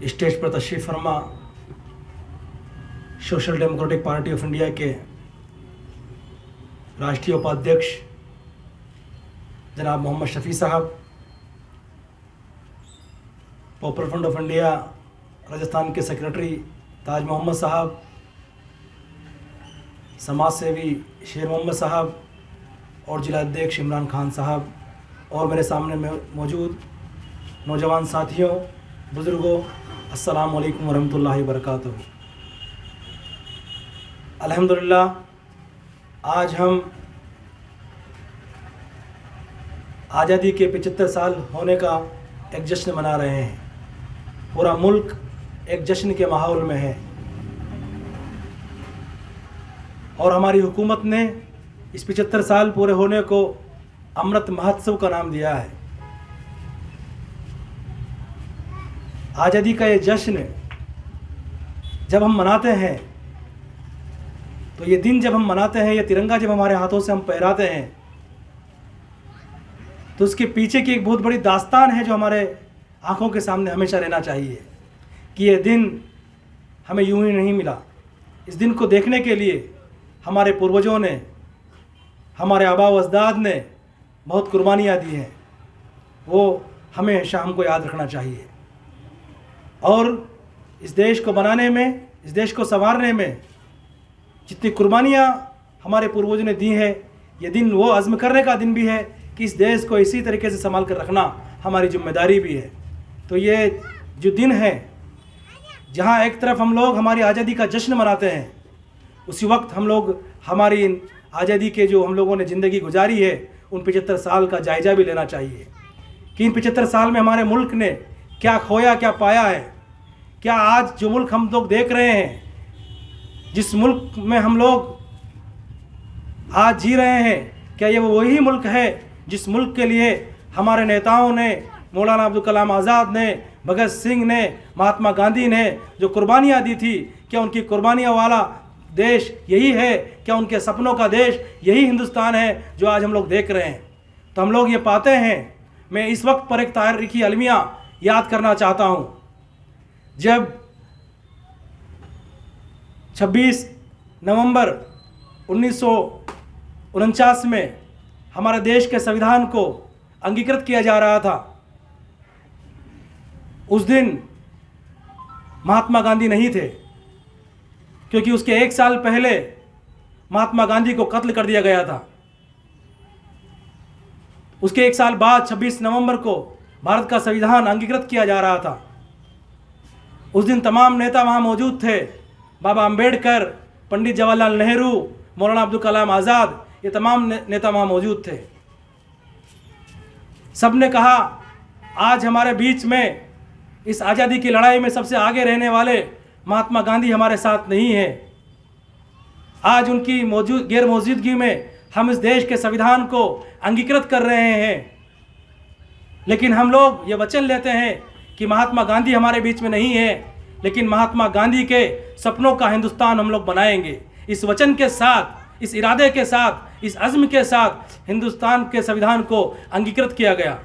Stage पर तशरीफ़ फरमा social democratic party of India के राष्ट्रीय उपाध्यक्ष जनाब मोहम्मद शफ़ी साहब, popular front of India Rajasthan के सेक्रेटरी ताज मोहम्मद साहब, समाज सेवी शेर मोहम्मद साहब और जिला अध्यक्ष इमरान खान साहब, और मेरे सामने में मौजूद नौजवान साथियों, बुज़ुर्गों, अस्सलाम वालेकुम वरहमतुल्लाहि वबरकातुहू। अल्हम्दुलिल्लाह, आज हम आज़ादी के 75 साल होने का एक जश्न मना रहे हैं। पूरा मुल्क एक जश्न के माहौल में है और हमारी हुकूमत ने इस 75 साल पूरे होने को अमृत महोत्सव का नाम दिया है। आज़ादी का ये जश्न जब हम मनाते हैं तो ये दिन जब हम मनाते हैं, ये तिरंगा जब हमारे हाथों से हम फहराते हैं, तो उसके पीछे की एक बहुत बड़ी दास्तान है जो हमारे आंखों के सामने हमेशा रहना चाहिए कि ये दिन हमें यूं ही नहीं मिला। इस दिन को देखने के लिए हमारे पूर्वजों ने, हमारे आबा व अजदाद ने बहुत कुर्बानियाँ दी हैं, वो हमेशा हमको याद रखना चाहिए। और इस देश को बनाने में, इस देश को संवारने में जितनी कुर्बानियाँ हमारे पूर्वजों ने दी हैं, ये दिन वो अज़्म करने का दिन भी है कि इस देश को इसी तरीके से संभाल कर रखना हमारी जिम्मेदारी भी है। तो ये जो दिन है जहाँ एक तरफ हम लोग हमारी आज़ादी का जश्न मनाते हैं, उसी वक्त हम लोग हमारी आज़ादी के जो हम लोगों ने ज़िंदगी गुजारी है उन 75 साल का जायज़ा भी लेना चाहिए कि इन 75 साल में हमारे मुल्क ने क्या खोया, क्या पाया है। क्या आज जो मुल्क हम लोग देख रहे हैं, जिस मुल्क में हम लोग आज जी रहे हैं, क्या ये वही मुल्क है जिस मुल्क के लिए हमारे नेताओं ने, मौलाना अब्दुल कलाम आज़ाद ने, भगत सिंह ने, महात्मा गांधी ने जो कुर्बानियाँ दी थी, क्या उनकी कुर्बानियाँ वाला देश यही है? क्या उनके सपनों का देश यही हिंदुस्तान है जो आज हम लोग देख रहे हैं? तो हम लोग ये पाते हैं। मैं इस वक्त पर एक तारीख़ी अलमिया याद करना चाहता हूँ। जब 26 नवंबर 1949 में हमारे देश के संविधान को अंगीकृत किया जा रहा था, उस दिन महात्मा गांधी नहीं थे, क्योंकि उसके एक साल पहले महात्मा गांधी को कत्ल कर दिया गया था। उसके एक साल बाद 26 नवंबर को भारत का संविधान अंगीकृत किया जा रहा था। उस दिन तमाम नेता वहाँ मौजूद थे। बाबा अंबेडकर, पंडित जवाहरलाल नेहरू, मौलाना अब्दुल कलाम आज़ाद, ये तमाम नेता वहाँ मौजूद थे। सब ने कहा आज हमारे बीच में इस आज़ादी की लड़ाई में सबसे आगे रहने वाले महात्मा गांधी हमारे साथ नहीं है। आज उनकी गैर मौजूदगी में हम इस देश के संविधान को अंगीकृत कर रहे हैं, लेकिन हम लोग ये वचन लेते हैं कि महात्मा गांधी हमारे बीच में नहीं है, लेकिन महात्मा गांधी के सपनों का हिंदुस्तान हम लोग बनाएंगे। इस वचन के साथ, इस इरादे के साथ, इस अज़्म के साथ हिंदुस्तान के संविधान को अंगीकृत किया गया।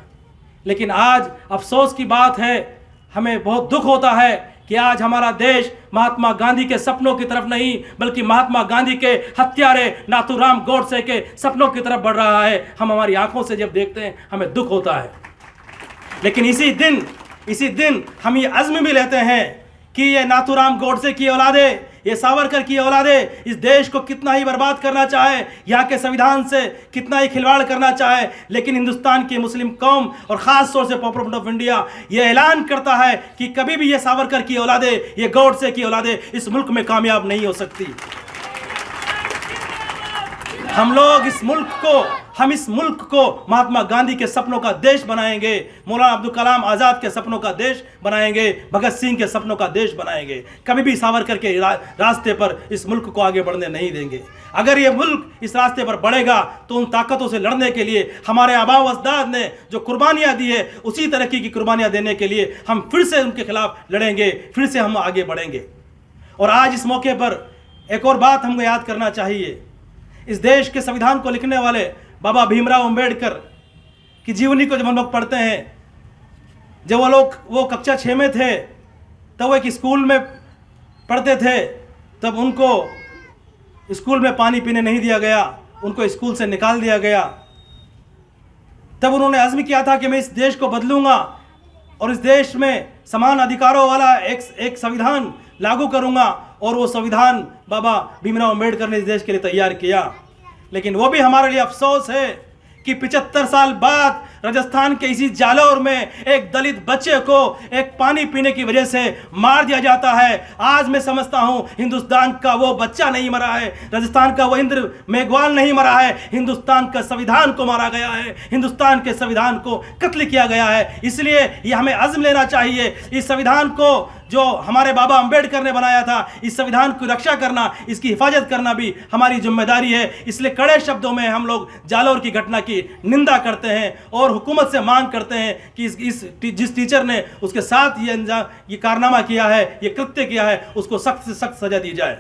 लेकिन आज अफसोस की बात है, हमें बहुत दुख होता है कि आज हमारा देश महात्मा गांधी के सपनों की तरफ नहीं, बल्कि महात्मा गांधी के हत्यारे नाथूराम गोडसे के सपनों की तरफ बढ़ रहा है। हम हमारी आंखों से जब देखते हैं हमें दुख होता है। लेकिन इसी दिन हम ये अज़्म भी लेते हैं कि ये नाथूराम गोडसे की औलादे, ये सावरकर की औलादे इस देश को कितना ही बर्बाद करना चाहे, यहाँ के संविधान से कितना ही खिलवाड़ करना चाहे, लेकिन हिंदुस्तान की मुस्लिम कौम और ख़ास तौर से पॉपुलर फ्रंट ऑफ इंडिया ये ऐलान करता है कि कभी भी ये सावरकर की औलादे, ये गोडसे की औलादे इस मुल्क में कामयाब नहीं हो सकती। हम इस मुल्क को महात्मा गांधी के सपनों का देश बनाएंगे, मौलाना अब्दुल कलाम आज़ाद के सपनों का देश बनाएंगे, भगत सिंह के सपनों का देश बनाएंगे। कभी भी सावरकर के रास्ते पर इस मुल्क को आगे बढ़ने नहीं देंगे। अगर ये मुल्क इस रास्ते पर बढ़ेगा तो उन ताकतों से लड़ने के लिए हमारे आबा व अजदाद ने जो कुर्बानियाँ दी है, उसी तरक्की की कुर्बानियाँ देने के लिए हम फिर से उनके खिलाफ लड़ेंगे, फिर से हम आगे बढ़ेंगे। और आज इस मौके पर एक और बात हमको याद करना चाहिए। इस देश के संविधान को लिखने वाले बाबा भीमराव अंबेडकर की जीवनी को जब हम लोग पढ़ते हैं, जब वो कक्षा 6 में थे तब वो एक स्कूल में पढ़ते थे, तब उनको स्कूल में पानी पीने नहीं दिया गया, उनको स्कूल से निकाल दिया गया। तब उन्होंने अज़्म किया था कि मैं इस देश को बदलूंगा और इस देश में समान अधिकारों वाला एक संविधान लागू करूंगा, और वो संविधान बाबा भीमराव अम्बेडकर ने इस देश के लिए तैयार किया। लेकिन वो भी हमारे लिए अफसोस है कि 75 साल बाद राजस्थान के इसी जालौर में एक दलित बच्चे को एक पानी पीने की वजह से मार दिया जाता है। आज मैं समझता हूं हिंदुस्तान का वो बच्चा नहीं मरा है, राजस्थान का वो इंद्र मेघवाल नहीं मरा है, हिंदुस्तान का संविधान को मारा गया है, हिंदुस्तान के संविधान को कत्ल किया गया है। इसलिए ये हमें अज़्म लेना चाहिए, इस संविधान को जो हमारे बाबा अंबेडकर ने बनाया था, इस संविधान की रक्षा करना, इसकी हिफाजत करना भी हमारी जिम्मेदारी है। इसलिए कड़े शब्दों में हम लोग जालौर की घटना की निंदा करते हैं और हुकूमत से मांग करते हैं कि जिस टीचर ने उसके साथ ये कारनामा किया है, ये कृत्य किया है, उसको सख्त से सख्त सजा दी जाए।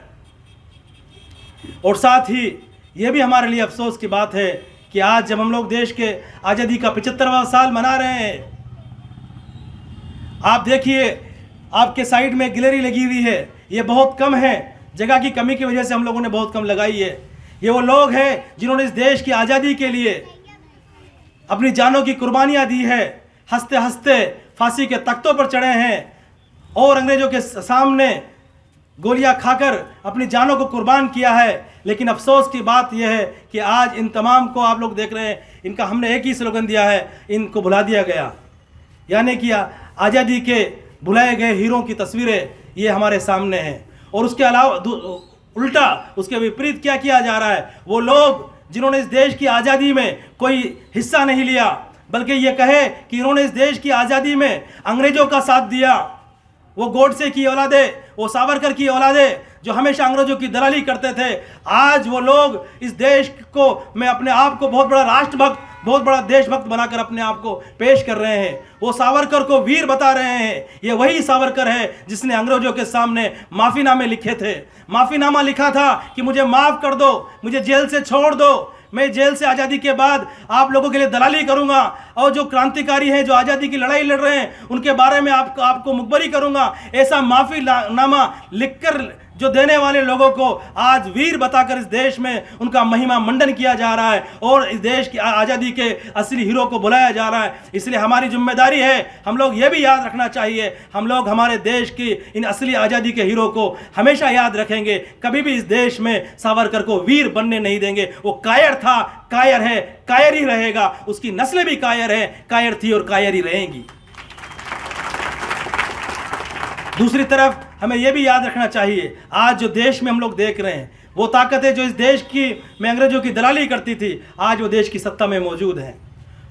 और साथ ही ये भी हमारे लिए अफसोस की बात है कि आज जब हम लोग देश के आज़ादी का 75वां साल मना रहे हैं, आप देखिए आपके साइड में गैलरी लगी हुई है, ये बहुत कम है, जगह की कमी की वजह से हम लोगों ने बहुत कम लगाई है। ये वो लोग हैं जिन्होंने इस देश की आज़ादी के लिए अपनी जानों की कुर्बानियां दी है, हंसते हंसते फांसी के तख्तों पर चढ़े हैं और अंग्रेजों के सामने गोलियां खाकर अपनी जानों को कुर्बान किया है। लेकिन अफसोस की बात यह है कि आज इन तमाम को आप लोग देख रहे हैं, इनका हमने एक ही स्लोगन दिया है, इनको भुला दिया गया। यानी कि आज़ादी के भुलाए गए हीरों की तस्वीरें ये हमारे सामने हैं। और उसके अलावा उल्टा उसके विपरीत क्या किया जा रहा है, वो लोग जिन्होंने इस देश की आज़ादी में कोई हिस्सा नहीं लिया, बल्कि ये कहे कि इन्होंने इस देश की आज़ादी में अंग्रेजों का साथ दिया, वो गोडसे की औलादे, वो सावरकर की औलादे जो हमेशा अंग्रेजों की दलाली करते थे, आज वो लोग इस देश को में अपने आप को बहुत बड़ा राष्ट्रभक्त, बहुत बड़ा देशभक्त बनाकर अपने आप को पेश कर रहे हैं। वो सावरकर को वीर बता रहे हैं। ये वही सावरकर है जिसने अंग्रेजों के सामने माफ़ीनामे लिखे थे। माफ़ीनामा लिखा था कि मुझे माफ़ कर दो, मुझे जेल से छोड़ दो, मैं जेल से आज़ादी के बाद आप लोगों के लिए दलाली करूंगा, और जो क्रांतिकारी हैं, जो आज़ादी की लड़ाई लड़ रहे हैं, उनके बारे में आपको मुखबरी करूंगा। ऐसा माफ़ीनामा लिखकर जो देने वाले लोगों को आज वीर बताकर इस देश में उनका महिमा मंडन किया जा रहा है और इस देश की आज़ादी के असली हीरो को बुलाया जा रहा है। इसलिए हमारी जिम्मेदारी है, हम लोग ये भी याद रखना चाहिए, हम लोग हमारे देश की इन असली आज़ादी के हीरो को हमेशा याद रखेंगे। कभी भी इस देश में सावरकर को वीर बनने नहीं देंगे। वो कायर था, कायर है, कायर ही रहेगा, उसकी नस्लें भी कायर है, कायर थी और कायर ही रहेंगी। दूसरी तरफ हमें यह भी याद रखना चाहिए, आज जो देश में हम लोग देख रहे हैं, वो ताकतें जो इस देश की में अंग्रेजों की दलाली करती थी, आज वो देश की सत्ता में मौजूद हैं।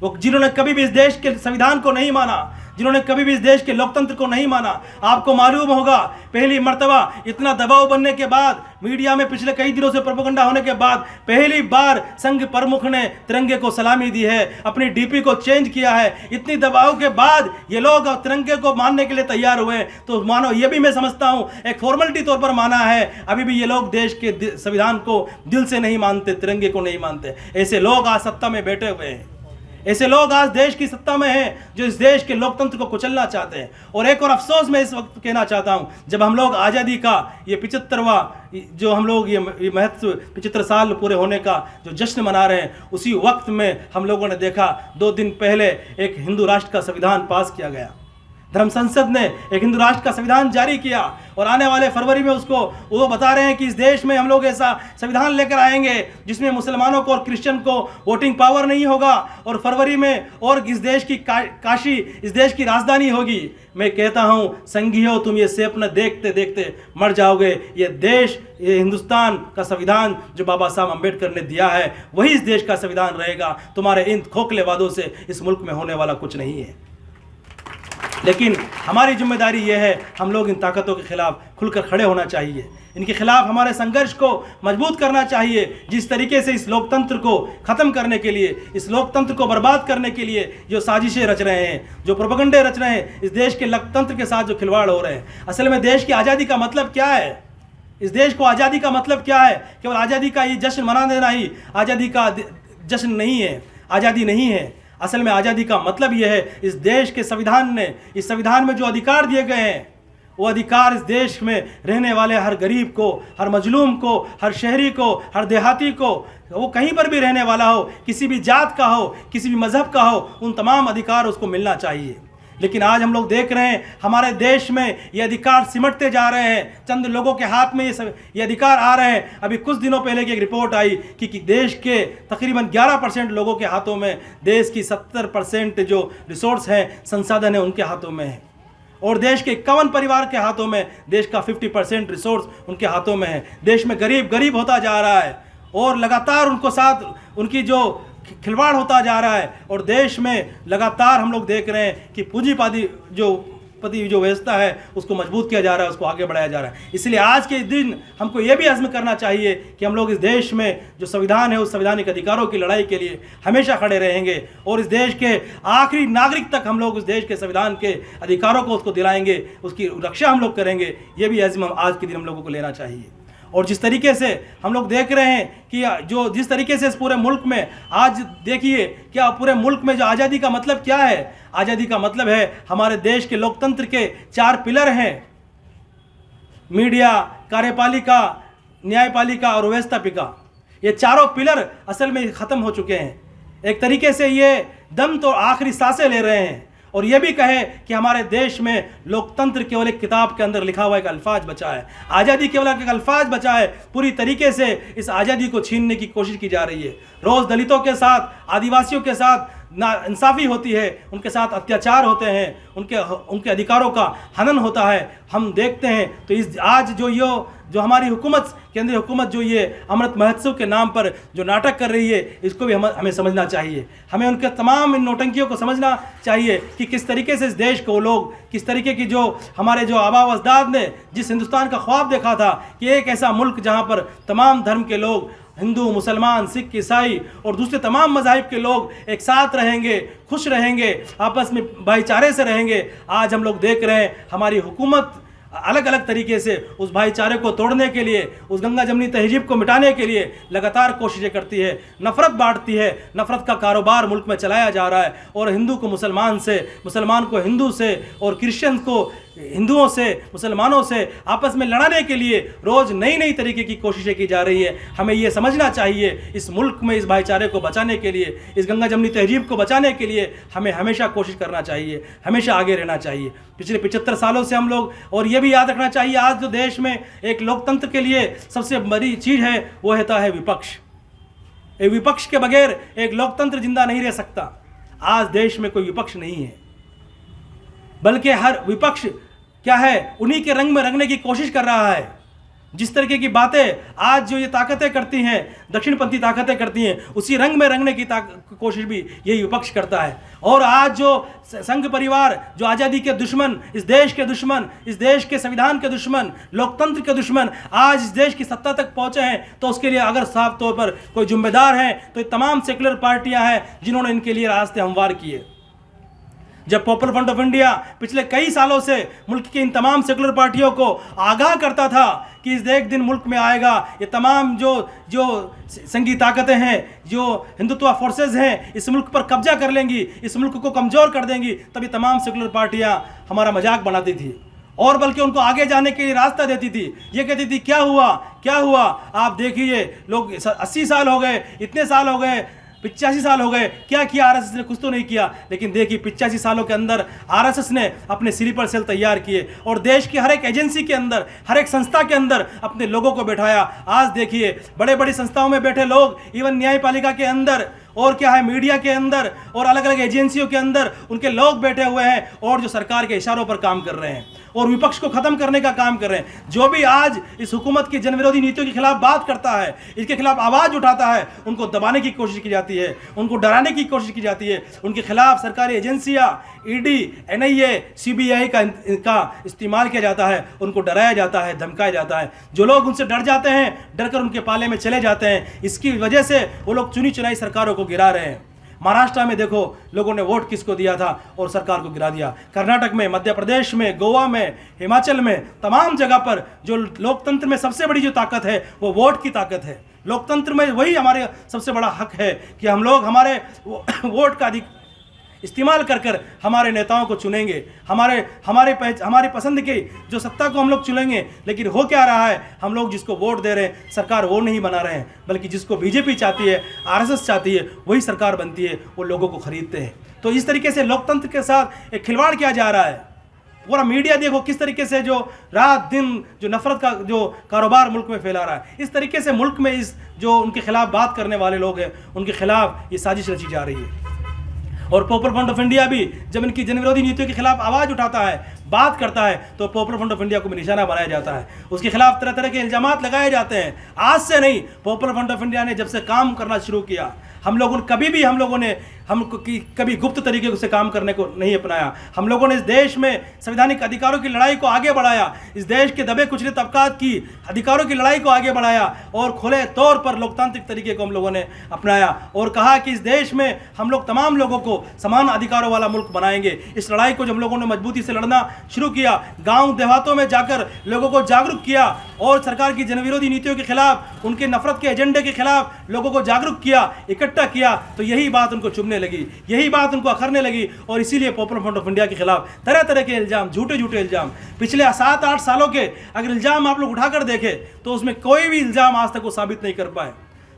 वो जिन्होंने कभी भी इस देश के संविधान को नहीं माना, जिन्होंने कभी भी इस देश के लोकतंत्र को नहीं माना। आपको मालूम होगा, पहली मर्तबा इतना दबाव बनने के बाद, मीडिया में पिछले कई दिनों से प्रोपेगेंडा होने के बाद, पहली बार संघ प्रमुख ने तिरंगे को सलामी दी है, अपनी डीपी को चेंज किया है। इतनी दबाव के बाद ये लोग तिरंगे को मानने के लिए तैयार हुए, तो मानो ये भी मैं समझता हूँ एक फॉर्मेलिटी तौर पर माना है। अभी भी ये लोग देश के संविधान को दिल से नहीं मानते, तिरंगे को नहीं मानते। ऐसे लोग आज सत्ता में बैठे हुए हैं, ऐसे लोग आज देश की सत्ता में हैं जो इस देश के लोकतंत्र को कुचलना चाहते हैं। और एक और अफसोस मैं इस वक्त कहना चाहता हूं, जब हम लोग आज़ादी का ये 75वां जो हम लोग ये महत्व 75 साल पूरे होने का जो जश्न मना रहे हैं, उसी वक्त में हम लोगों ने देखा 2 दिन पहले एक हिंदू राष्ट्र का संविधान पास किया गया। धर्म संसद ने एक हिंदू राष्ट्र का संविधान जारी किया और आने वाले फरवरी में उसको वो बता रहे हैं कि इस देश में हम लोग ऐसा संविधान लेकर आएंगे जिसमें मुसलमानों को और क्रिश्चियन को वोटिंग पावर नहीं होगा, और फरवरी में और इस देश की काशी इस देश की राजधानी होगी। मैं कहता हूँ संघियों, तुम ये सपना देखते देखते मर जाओगे। ये देश, ये हिंदुस्तान का संविधान जो बाबा साहब अम्बेडकर ने दिया है, वही इस देश का संविधान रहेगा। तुम्हारे इन खोखले वादों से इस मुल्क में होने वाला कुछ नहीं है। लेकिन हमारी जिम्मेदारी यह है, हम लोग इन ताकतों के खिलाफ खुलकर खड़े होना चाहिए, इनके खिलाफ हमारे संघर्ष को मजबूत करना चाहिए। जिस तरीके से इस लोकतंत्र को ख़त्म करने के लिए, इस लोकतंत्र को बर्बाद करने के लिए जो साजिशें रच रहे हैं, जो प्रोपेगेंडे रच रहे हैं, इस देश के लोकतंत्र के साथ जो खिलवाड़ हो रहे हैं। असल में देश की आज़ादी का मतलब क्या है? इस देश को आज़ादी का मतलब क्या है? केवल आज़ादी का ये जश्न मना देना ही आज़ादी का जश्न नहीं है, आज़ादी नहीं है। असल में आज़ादी का मतलब यह है, इस देश के संविधान ने, इस संविधान में जो अधिकार दिए गए हैं वो अधिकार इस देश में रहने वाले हर गरीब को, हर मजलूम को, हर शहरी को, हर देहाती को, वो कहीं पर भी रहने वाला हो, किसी भी जात का हो, किसी भी मज़हब का हो, उन तमाम अधिकार उसको मिलना चाहिए। लेकिन आज हम लोग देख रहे हैं हमारे देश में ये अधिकार सिमटते जा रहे हैं, चंद लोगों के हाथ में ये अधिकार आ रहे हैं। अभी कुछ दिनों पहले की एक रिपोर्ट आई कि देश के तकरीबन 11% लोगों के हाथों में देश की 70% जो रिसोर्स हैं, संसाधन है, उनके हाथों में है। और देश के 51 परिवार के हाथों में देश का 50% रिसोर्स उनके हाथों में है। देश में गरीब होता जा रहा है और लगातार उनको साथ उनकी जो खिलवाड़ होता जा रहा है। और देश में लगातार हम लोग देख रहे हैं कि पूंजीवादी जो व्यवस्था है उसको मजबूत किया जा रहा है, उसको आगे बढ़ाया जा रहा है। इसलिए आज के दिन हमको ये भी अज़्म करना चाहिए कि हम लोग इस देश में जो संविधान है उस संवैधानिक अधिकारों की लड़ाई के लिए हमेशा खड़े रहेंगे और इस देश के आखिरी नागरिक तक हम लोग उस देश के संविधान के अधिकारों को उसको दिलाएंगे, उसकी रक्षा हम लोग करेंगे। ये भी अज़्म आज के दिन हम लोगों को लेना चाहिए। और जिस तरीके से हम लोग देख रहे हैं कि जिस तरीके से इस पूरे मुल्क में आज देखिए क्या पूरे मुल्क में जो आज़ादी का मतलब क्या है, आज़ादी का मतलब है हमारे देश के लोकतंत्र के 4 पिलर हैं, मीडिया, कार्यपालिका, न्यायपालिका और व्यवस्थापिका। ये चारों पिलर असल में ख़त्म हो चुके हैं। एक तरीके से ये दम तो आखिरी सांसें ले रहे हैं। और ये भी कहे कि हमारे देश में लोकतंत्र केवल एक किताब के अंदर लिखा हुआ एक अल्फाज बचा है, आज़ादी केवल एक अल्फाज बचा है। पूरी तरीके से इस आज़ादी को छीनने की कोशिश की जा रही है। रोज़ दलितों के साथ, आदिवासियों के साथ नाइंसाफ़ी होती है, उनके साथ अत्याचार होते हैं, उनके अधिकारों का हनन होता है। हम देखते हैं तो इस आज जो हमारी हुकूमत, केंद्रीय हुकूमत जो ये अमृत महोत्सव के नाम पर जो नाटक कर रही है, इसको भी हमें समझना चाहिए। हमें उनके तमाम इन नौटंकियों को समझना चाहिए कि किस तरीके से इस देश को लोग, किस तरीके की जो हमारे जो आबा व अजदाद ने जिस हिंदुस्तान का ख्वाब देखा था कि एक ऐसा मुल्क जहाँ पर तमाम धर्म के लोग, हिंदू, मुसलमान, सिख, ईसाई और दूसरे तमाम मज़ाहिब के लोग एक साथ रहेंगे, खुश रहेंगे, आपस में भाईचारे से रहेंगे। आज हम लोग देख रहे हैं हमारी हुकूमत अलग अलग तरीके से उस भाईचारे को तोड़ने के लिए, उस गंगा जमनी तहजीब को मिटाने के लिए लगातार कोशिशें करती है, नफ़रत बांटती है। नफ़रत का कारोबार मुल्क में चलाया जा रहा है और हिंदू को मुसलमान से, मुसलमान को हिंदू से और क्रिश्चियन को हिंदुओं से, मुसलमानों से आपस में लड़ाने के लिए रोज़ नई तरीके की कोशिशें की जा रही है। हमें ये समझना चाहिए इस मुल्क में इस भाईचारे को बचाने के लिए, इस गंगा जमनी तहजीब को बचाने के लिए हमें हमेशा कोशिश करना चाहिए, हमेशा आगे रहना चाहिए। पिछले 75 सालों से हम लोग, और ये भी याद रखना चाहिए आज जो देश में एक लोकतंत्र के लिए सबसे बड़ी चीज़ है वो होता है विपक्ष। एक विपक्ष के बगैर एक लोकतंत्र जिंदा नहीं रह सकता। आज देश में कोई विपक्ष नहीं है, बल्कि हर विपक्ष क्या है, उन्हीं के रंग में रंगने की कोशिश कर रहा है। जिस तरीके की बातें आज जो ये ताकतें करती हैं, दक्षिणपंथी ताकतें करती हैं, उसी रंग में रंगने की कोशिश भी यही विपक्ष करता है। और आज जो संघ परिवार, जो आज़ादी के दुश्मन, इस देश के दुश्मन, इस देश के संविधान के दुश्मन, लोकतंत्र के दुश्मन आज इस देश की सत्ता तक पहुंचे हैं, तो उसके लिए अगर साफ तौर पर कोई जिम्मेदार हैं तो ये तमाम सेकुलर पार्टियां हैं जिन्होंने इनके लिए रास्ते हमवार किए। जब पॉपुलर फ्रंट ऑफ इंडिया पिछले कई सालों से मुल्क की इन तमाम सेकुलर पार्टियों को आगाह करता था कि इस एक दिन मुल्क में आएगा, ये तमाम जो संघी ताकतें हैं, जो हिंदुत्व फोर्सेस हैं, इस मुल्क पर कब्जा कर लेंगी, इस मुल्क को कमज़ोर कर देंगी, तभी तमाम सेकुलर पार्टियां हमारा मजाक बनाती थी और बल्कि उनको आगे जाने के लिए रास्ता देती थी। ये कहती थी क्या हुआ, आप देखिए लोग 80 साल हो गए, इतने साल हो गए, 85 साल हो गए, क्या किया आरएसएस ने? कुछ तो नहीं किया। लेकिन देखिए 85 सालों के अंदर आरएसएस ने अपने स्लीपर सेल तैयार किए और देश की हर एक एजेंसी के अंदर, हर एक संस्था के अंदर अपने लोगों को बैठाया। आज देखिए बड़े बड़ी संस्थाओं में बैठे लोग, इवन न्यायपालिका के अंदर और क्या है, मीडिया के अंदर और अलग अलग एजेंसियों के अंदर उनके लोग बैठे हुए हैं और जो सरकार के इशारों पर काम कर रहे हैं और विपक्ष को खत्म करने का काम कर रहे हैं। जो भी आज इस हुकूमत की जनविरोधी नीतियों के खिलाफ बात करता है, इसके खिलाफ आवाज़ उठाता है, उनको दबाने की कोशिश की जाती है, उनको डराने की कोशिश की जाती है। उनके खिलाफ सरकारी एजेंसियां, ईडी, एनआईए, सीबीआई का इस्तेमाल किया जाता है, उनको डराया जाता है, धमकाया जाता है। जो लोग उनसे डर जाते हैं, डरकर उनके पाले में चले जाते हैं, इसकी वजह से वो लोग चुनी चुनाई सरकारों को गिरा रहे हैं। महाराष्ट्र में देखो लोगों ने वोट किसको दिया था और सरकार को गिरा दिया। कर्नाटक में, मध्य प्रदेश में, गोवा में, हिमाचल में, तमाम जगह पर जो लोकतंत्र में सबसे बड़ी जो ताकत है वो वोट की ताकत है। लोकतंत्र में वही हमारे सबसे बड़ा हक है कि हम लोग हमारे वोट का इस्तेमाल कर कर हमारे नेताओं को चुनेंगे, हमारी पसंद की जो सत्ता को हम लोग चुनेंगे। लेकिन हो क्या रहा है, हम लोग जिसको वोट दे रहे हैं सरकार वो नहीं बना रहे हैं, बल्कि जिसको बीजेपी चाहती है, आरएसएस चाहती है, वही सरकार बनती है, वो लोगों को खरीदते हैं। तो इस तरीके से लोकतंत्र के साथ एक खिलवाड़ किया जा रहा है। पूरा मीडिया देखो किस तरीके से जो रात दिन जो नफरत का जो कारोबार मुल्क में फैला रहा है। इस तरीके से मुल्क में इस जो उनके खिलाफ बात करने वाले लोग हैं उनके खिलाफ ये साजिश रची जा रही है। और पॉपुलर फ्रंट ऑफ इंडिया भी जब इनकी जन विरोधी नीतियों के खिलाफ आवाज़ उठाता है, बात करता है, तो पॉपुलर फ्रंट ऑफ इंडिया को भी निशाना बनाया जाता है, उसके खिलाफ तरह तरह के इल्जामात लगाए जाते हैं। आज से नहीं, पॉपुलर फ्रंट ऑफ इंडिया ने जब से काम करना शुरू किया, हम लोगों ने कभी गुप्त तरीके से काम करने को नहीं अपनाया। हम लोगों ने इस देश में संवैधानिक अधिकारों की लड़ाई को आगे बढ़ाया, इस देश के दबे कुचले तबकात की अधिकारों की लड़ाई को आगे बढ़ाया और खुले तौर पर लोकतांत्रिक तरीके को हम लोगों ने अपनाया और कहा कि इस देश में हम लोग तमाम लोगों को समान अधिकारों वाला मुल्क बनाएंगे। इस लड़ाई को जब हम लोगों ने मजबूती से लड़ना शुरू किया, गाँव देहातों में जाकर लोगों को जागरूक किया और सरकार की जनविरोधी नीतियों के खिलाफ, उनके नफरत के एजेंडे के खिलाफ लोगों को जागरूक किया, इकट्ठा किया, तो यही बात उनको चुभने लगी, यही बात उनको अखरने लगी। और इसीलिए पॉपुलर फ्रंट ऑफ इंडिया के खिलाफ तरह तरह के इल्जाम, झूठे इल्जाम, पिछले 7-8 सालों के अगर इल्जाम आप लोग उठाकर देखें तो उसमें कोई भी इल्जाम आज तक वो साबित नहीं कर पाए।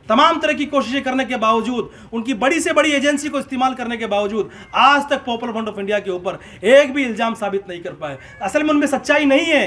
तमाम तरह की कोशिशें करने के बावजूद, उनकी बड़ी से बड़ी एजेंसी को इस्तेमाल करने के बावजूद आज तक पॉपुलर फ्रंट ऑफ इंडिया के ऊपर एक भी इल्जाम साबित नहीं कर पाए। असल में उनमें सच्चाई नहीं है,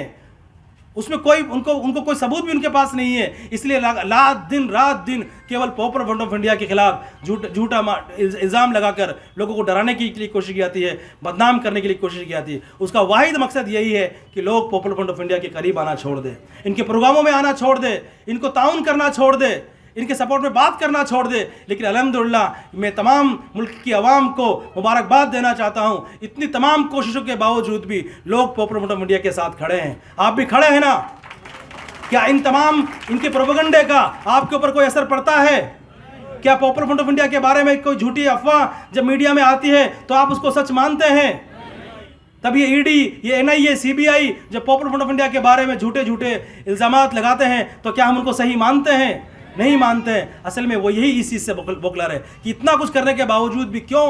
उसमें कोई उनको कोई सबूत भी उनके पास नहीं है। इसलिए रात दिन केवल पॉपुलर फ्रंट ऑफ इंडिया के खिलाफ झूठा इल्ज़ाम लगाकर लोगों को डराने के लिए कोशिश की जाती है, बदनाम करने के लिए कोशिश की जाती है। उसका वाहिद मकसद यही है कि लोग पॉपुलर फ्रंट ऑफ इंडिया के करीब आना छोड़ दें, इनके प्रोग्रामों में आना छोड़ दें, इनको ताउन करना छोड़ दें, इनके सपोर्ट में बात करना छोड़ दे। लेकिन अल्हम्दुलिल्लाह मैं तमाम मुल्क की आवाम को मुबारकबाद देना चाहता हूँ, इतनी तमाम कोशिशों के बावजूद भी लोग पॉपुलर फ्रंट ऑफ इंडिया के साथ खड़े हैं। आप भी खड़े हैं ना? क्या इन तमाम इनके प्रोपेगेंडे का आपके ऊपर कोई असर पड़ता है? क्या पॉपुलर फ्रंट ऑफ इंडिया के बारे में कोई झूठी अफवाह जब मीडिया में आती है तो आप उसको सच मानते हैं? तब ये ईडी, ये एनआईए, सीबीआई जब पॉपुलर फ्रंट ऑफ इंडिया के बारे में झूठे इल्जामात लगाते हैं तो क्या हम उनको सही मानते हैं? नहीं मानते हैं। असल में वो यही इस चीज़ से बौखला रहे कि इतना कुछ करने के बावजूद भी क्यों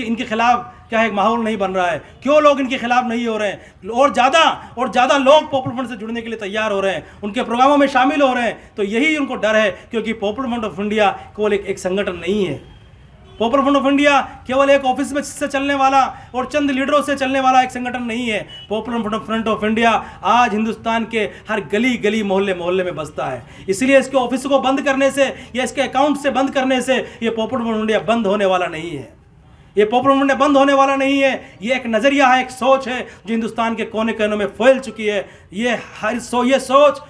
इनके खिलाफ क्या एक माहौल नहीं बन रहा है, क्यों लोग इनके खिलाफ नहीं हो रहे हैं और ज़्यादा लोग पॉपुलर फ्रंट से जुड़ने के लिए तैयार हो रहे हैं, उनके प्रोग्रामों में शामिल हो रहे हैं। तो यही उनको डर है, क्योंकि पॉपुलर फ्रंट ऑफ इंडिया केवल एक संगठन नहीं है। पॉपुलर फ्रंट ऑफ इंडिया केवल एक ऑफिस में से चलने वाला और चंद लीडरों से चलने वाला एक संगठन नहीं है। पॉपुलर फ्रंट ऑफ इंडिया आज हिंदुस्तान के हर गली मोहल्ले में बसता है। इसलिए इसके ऑफिस को बंद करने से या इसके अकाउंट से बंद करने से ये पॉपुलर फ्रंट ऑफ इंडिया बंद होने वाला नहीं है। ये पॉपुलर फ्रंट ऑफ इंडिया बंद होने वाला नहीं है। ये एक नज़रिया है, एक सोच है जो हिंदुस्तान के कोने कोने में फैल चुकी है। ये सोच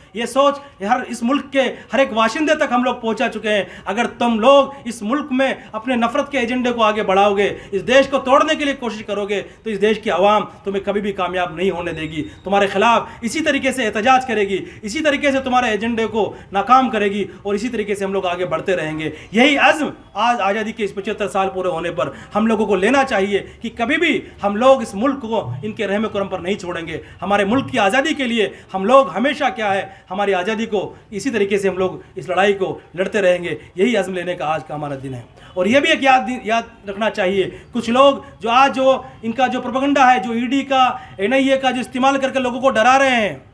इस मुल्क के हर एक वाशिंदे तक हम लोग पहुंचा चुके हैं। अगर तुम लोग इस मुल्क में अपने नफरत के एजेंडे को आगे बढ़ाओगे, इस देश को तोड़ने के लिए कोशिश करोगे, तो इस देश की आवाम तुम्हें कभी भी कामयाब नहीं होने देगी। तुम्हारे खिलाफ इसी तरीके से एहतजाज करेगी, इसी तरीके से तुम्हारे एजेंडे को नाकाम करेगी और इसी तरीके से हम लोग आगे बढ़ते रहेंगे। यही अज़्म आज आज़ादी के इस 75 साल पूरे होने पर हम लोगों को लेना चाहिए कि कभी भी हम लोग इस मुल्क को इनके रहम करम पर नहीं छोड़ेंगे। हमारे मुल्क की आज़ादी के लिए हम लोग हमेशा क्या है, हमारी आज़ादी को इसी तरीके से हम लोग इस लड़ाई को लड़ते रहेंगे। यही अज़्म लेने का आज का हमारा दिन है। और यह भी एक याद रखना चाहिए, कुछ लोग जो इनका जो प्रोपेगेंडा है, जो ईडी का, एनआईए का जो इस्तेमाल करके लोगों को डरा रहे हैं,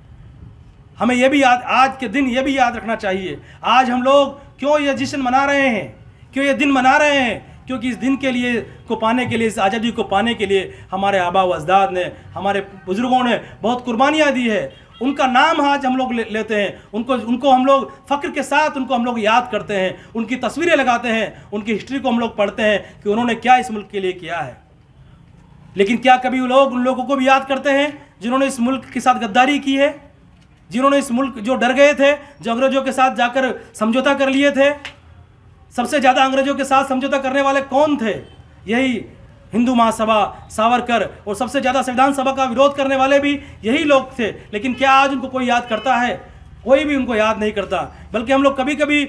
हमें यह भी आज के दिन यह भी याद रखना चाहिए। आज हम लोग क्यों यह जश्न मना रहे हैं, क्यों ये दिन मना रहे हैं? क्योंकि इस दिन के लिए पाने के लिए, इस आज़ादी को पाने के लिए हमारे आबा व अजदाद ने, हमारे बुज़ुर्गों ने बहुत कुर्बानियाँ दी है। उनका नाम आज हम लोग लेते हैं, उनको हम लोग फ़ख्र के साथ उनको हम लोग याद करते हैं, उनकी तस्वीरें लगाते हैं, उनकी हिस्ट्री को हम लोग पढ़ते हैं कि उन्होंने क्या इस मुल्क के लिए किया है। लेकिन क्या कभी लोग उन लोगों को भी याद करते हैं जिन्होंने इस मुल्क के साथ गद्दारी की है, जिन्होंने इस मुल्क जो डर गए थे, जो अंग्रेज़ों के साथ जाकर समझौता कर लिए थे? सबसे ज़्यादा अंग्रेज़ों के साथ समझौता करने वाले कौन थे? यही हिंदू महासभा, सावरकर, और सबसे ज़्यादा संविधान सभा का विरोध करने वाले भी यही लोग थे। लेकिन क्या आज उनको कोई याद करता है? कोई भी उनको याद नहीं करता। बल्कि हम लोग कभी कभी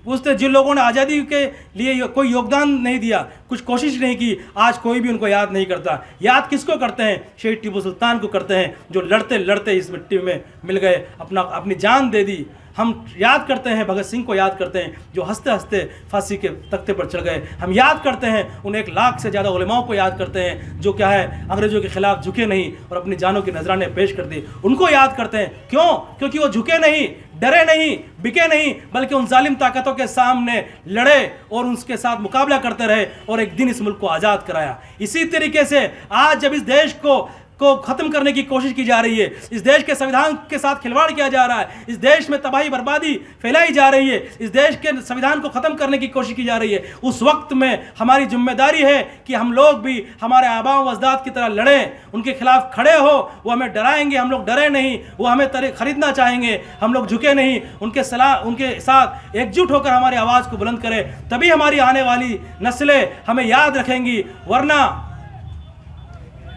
पूछते, जिन लोगों ने आज़ादी के लिए कोई योगदान नहीं दिया, कुछ कोशिश नहीं की, आज कोई भी उनको याद नहीं करता। याद किसको करते हैं? शहीद टीपू सुल्तान को करते हैं, जो लड़ते लड़ते इस मिट्टी में मिल गए, अपनी जान दे दी, हम याद करते हैं भगत सिंह को, याद करते हैं जो हंसते हंसते फांसी के तख्ते पर चढ़ गए। हम याद करते हैं उन 1 लाख से ज़्यादा उलेमाओं को याद करते हैं जो क्या है अंग्रेज़ों के खिलाफ झुके नहीं और अपनी जानों की नजराने पेश कर दी। उनको याद करते हैं, क्यों? क्योंकि वो झुके नहीं, डरे नहीं, बिके नहीं, बल्कि उन जालिम ताकतों के सामने लड़े और उसके साथ मुकाबला करते रहे और एक दिन इस मुल्क को आज़ाद कराया। इसी तरीके से आज जब इस देश को ख़त्म करने की कोशिश की जा रही है, इस देश के संविधान के साथ खिलवाड़ किया जा रहा है, इस देश में तबाही बर्बादी फैलाई जा रही है, इस देश के संविधान को ख़त्म करने की कोशिश की जा रही है, उस वक्त में हमारी जिम्मेदारी है कि हम लोग भी हमारे आबाओं व अजदाद की तरह लड़ें, उनके खिलाफ खड़े हो। वो हमें डराएंगे, हम लोग डरे नहीं, वो हमें खरीदना चाहेंगे, हम लोग झुके नहीं, उनके साथ एकजुट होकर हमारी आवाज़ को बुलंद करें, तभी हमारी आने वाली नस्लें हमें याद रखेंगी, वरना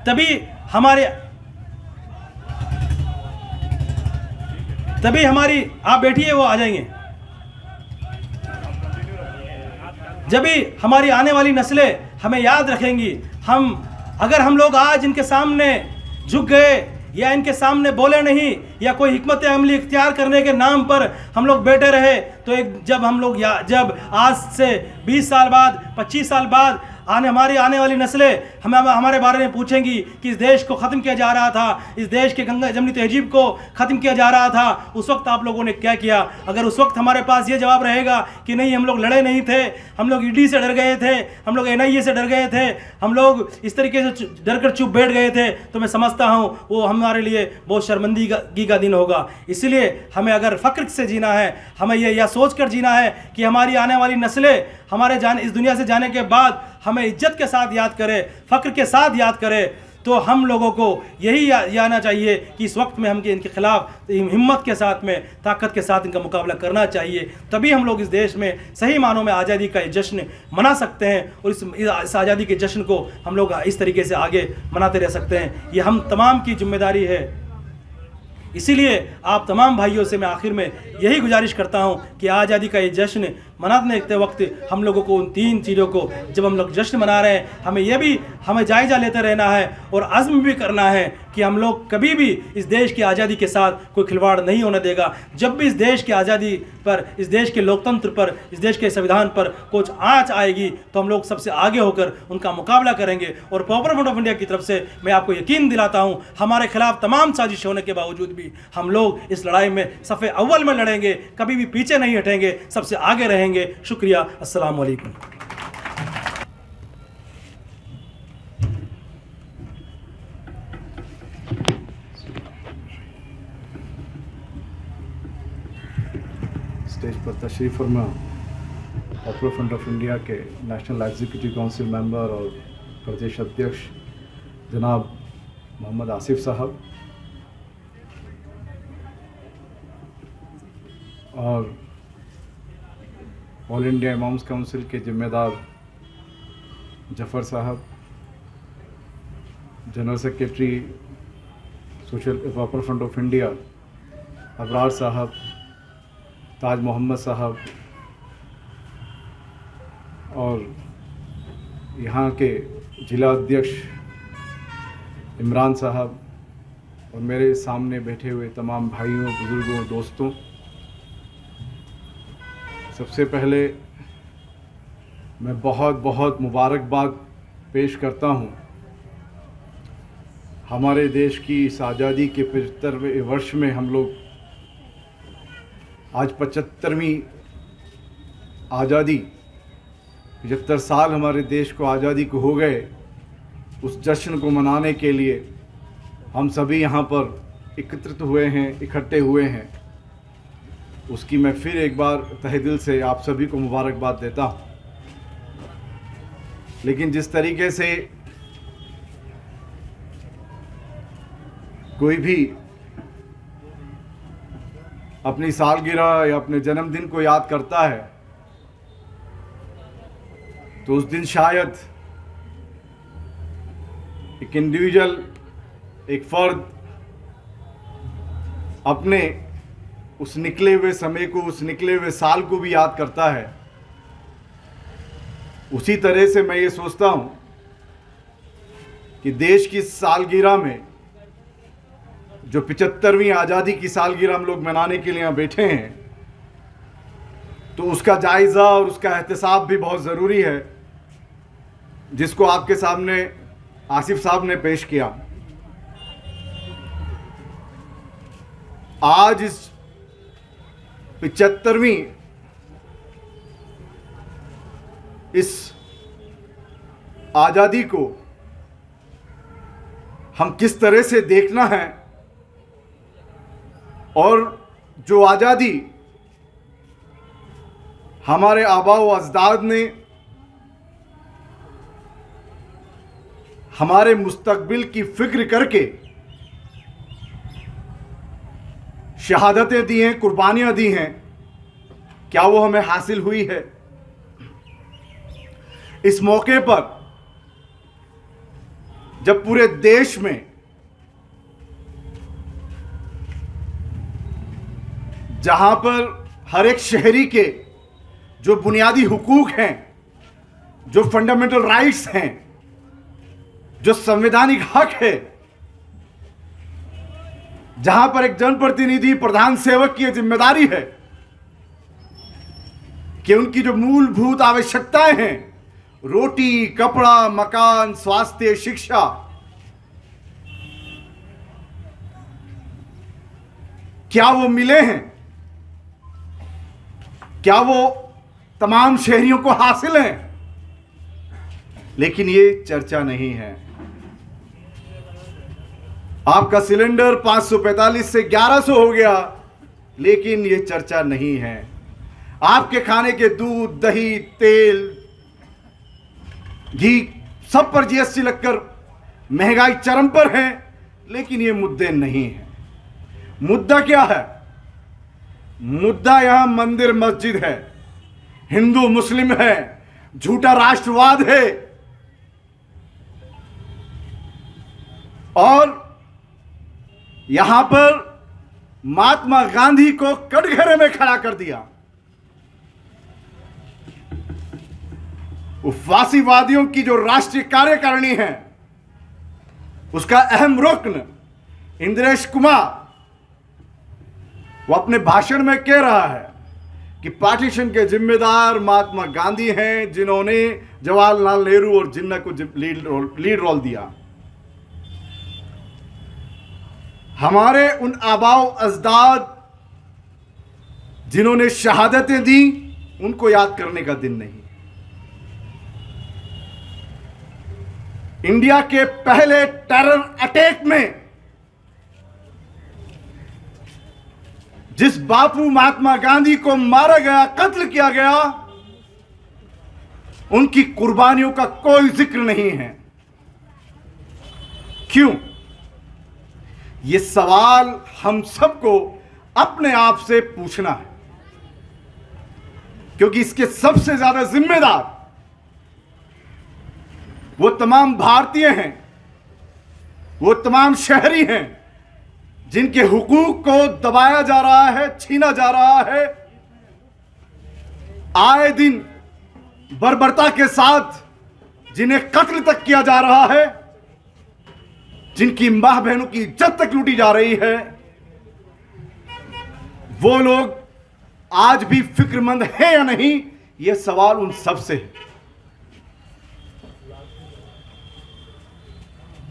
तभी हमारी आप बैठिए, वो आ जाएंगे। जब भी हमारी आने वाली नस्लें हमें याद रखेंगी, अगर हम लोग आज इनके सामने झुक गए या इनके सामने बोले नहीं या कोई हिकमत अमली इख्तियार करने के नाम पर हम लोग बैठे रहे, तो जब आज से 20 साल बाद, 25 साल बाद हमारी आने वाली नस्लें हमारे बारे में पूछेंगी कि इस देश को ख़त्म किया जा रहा था, इस देश के गंगा जमनी तहजीब को ख़त्म किया जा रहा था, उस वक्त आप लोगों ने क्या किया? अगर उस वक्त हमारे पास ये जवाब रहेगा कि नहीं, हम लोग लड़े नहीं थे, हम लोग ईडी से डर गए थे, हम लोग NIA से डर गए थे, हम लोग इस तरीके से डर कर चुप बैठ गए थे, तो मैं समझता हूँ वो हमारे लिए बहुत शर्मिंदगी का दिन होगा। इसलिए हमें अगर फ़ख्र से जीना है, हमें यह सोच कर जीना है कि हमारी आने वाली नस्लें हमारे इस दुनिया से जाने के बाद हमें इज्जत के साथ याद करें, फ़ख्र के साथ याद करें। तो हम लोगों को यही यादना चाहिए कि इस वक्त में इनके खिलाफ हिम्मत के साथ में, ताकत के साथ इनका मुकाबला करना चाहिए, तभी हम लोग इस देश में सही मानों में आज़ादी का ये जश्न मना सकते हैं और इस आज़ादी के जश्न को हम लोग इस तरीके से आगे मनाते रह सकते हैं। ये हम तमाम की जिम्मेदारी है। इसीलिए आप तमाम भाइयों से मैं आखिर में यही गुजारिश करता हूं कि आज़ादी का ये जश्न मनाने के वक्त हम लोगों को उन 3 चीज़ों को, जब हम लोग जश्न मना रहे हैं, हमें जायज़ा लेते रहना है और अज़्म भी करना है कि हम लोग कभी भी इस देश की आज़ादी के साथ कोई खिलवाड़ नहीं होने देगा। जब भी इस देश की आज़ादी पर, इस देश के लोकतंत्र पर, इस देश के संविधान पर कुछ आँच आएगी तो हम लोग सबसे आगे होकर उनका मुकाबला करेंगे। और पॉपुलर फ्रंट ऑफ इंडिया की तरफ से मैं आपको यकीन दिलाता हूँ, हमारे खिलाफ तमाम साजिश होने के बावजूद भी हम लोग इस लड़ाई में सफ़े अव्वल में लड़ेंगे, कभी भी पीछे नहीं हटेंगे, सबसे आगे रहेंगे। शुक्रिया। अस्सलाम वालेकुम। स्टेज पर तशरीफ़ फरमा पॉपुलर फ्रंट ऑफ इंडिया के नेशनल एग्जीक्यूटिव काउंसिल मेंबर और प्रदेश अध्यक्ष जनाब मोहम्मद आसिफ साहब और ऑल इंडिया इमाम्स काउंसिल के ज़िम्मेदार जफ़र साहब, general secretary social popular front of India Abrar साहब, ताज मोहम्मद साहब और यहाँ के जिला अध्यक्ष इमरान साहब और मेरे सामने बैठे हुए तमाम भाइयों, बुज़ुर्गों, दोस्तों, सबसे पहले मैं बहुत बहुत मुबारकबाद पेश करता हूँ हमारे देश की इस आज़ादी के 75वें वर्ष में। हम लोग आज 75वीं आज़ादी, 75 साल हमारे देश को आज़ादी को हो गए। उस जश्न को मनाने के लिए हम सभी यहाँ पर एकत्रित हुए हैं, इकट्ठे हुए हैं। उसकी मैं फिर एक बार तहे दिल से आप सभी को मुबारकबाद देता हूँ। लेकिन जिस तरीके से कोई भी अपनी सालगिरह या अपने जन्मदिन को याद करता है तो उस दिन शायद एक इंडिविजुअल, एक फ़र्द अपने उस निकले हुए समय को, उस निकले हुए साल को भी याद करता है। उसी तरह से मैं ये सोचता हूँ कि देश की सालगिरह में जो 75वीं आज़ादी की सालगिरह हम लोग मनाने के लिए यहाँ बैठे हैं, तो उसका जायज़ा और उसका एहतसाब भी बहुत ज़रूरी है, जिसको आपके सामने आसिफ साहब ने पेश किया। आज इस 75वीं इस आज़ादी को हम किस तरह से देखना है, और जो आज़ादी हमारे आबा व अजदाद ने हमारे मुस्तकबिल की फिक्र करके शहादतें दी हैं, कुर्बानियां दी हैं, क्या वो हमें हासिल हुई है? इस मौके पर जब पूरे देश में जहां पर हर एक शहरी के जो बुनियादी हुकूक हैं, जो फंडामेंटल राइट्स हैं, जो संवैधानिक हक है, जहां पर एक जनप्रतिनिधि प्रधान सेवक की जिम्मेदारी है कि उनकी जो मूलभूत आवश्यकताएं हैं, रोटी, कपड़ा, मकान, स्वास्थ्य, शिक्षा, क्या वो मिले हैं? क्या वो तमाम शहरियों को हासिल हैं? लेकिन ये चर्चा नहीं है। आपका सिलेंडर 545 से 1100 हो गया, लेकिन ये चर्चा नहीं है। आपके खाने के दूध, दही, तेल, घी, सब पर जीएसटी लगकर महंगाई चरम पर है, लेकिन ये मुद्दे नहीं हैं। मुद्दा क्या है? मुद्दा यहां मंदिर मस्जिद है, हिंदू मुस्लिम है, झूठा राष्ट्रवाद है, और यहां पर महात्मा गांधी को कटघरे में खड़ा कर दिया। फासीवादियों की जो राष्ट्रीय कार्यकारिणी है, उसका अहम रुकन इंद्रेश कुमार, वो अपने भाषण में कह रहा है कि पार्टीशन के जिम्मेदार महात्मा गांधी हैं, जिन्होंने जवाहरलाल नेहरू और जिन्ना को लीड रोल दिया। हमारे उन आबाओ अजदाद जिन्होंने शहादतें दी, उनको याद करने का दिन नहीं। इंडिया के पहले टेरर अटैक में जिस बापू महात्मा गांधी को मारा गया, कत्ल किया गया, उनकी कुर्बानियों का कोई जिक्र नहीं है। क्यों? यह सवाल हम सबको अपने आप से पूछना है, क्योंकि इसके सबसे ज्यादा जिम्मेदार वो तमाम भारतीय हैं, वो तमाम शहरी हैं जिनके हुकूक को दबाया जा रहा है, छीना जा रहा है, आए दिन बर्बरता के साथ जिन्हें कत्ल तक किया जा रहा है, जिनकी मां बहनों की इज्जत तक लूटी जा रही है। वो लोग आज भी फिक्रमंद है या नहीं, यह सवाल उन सब से है।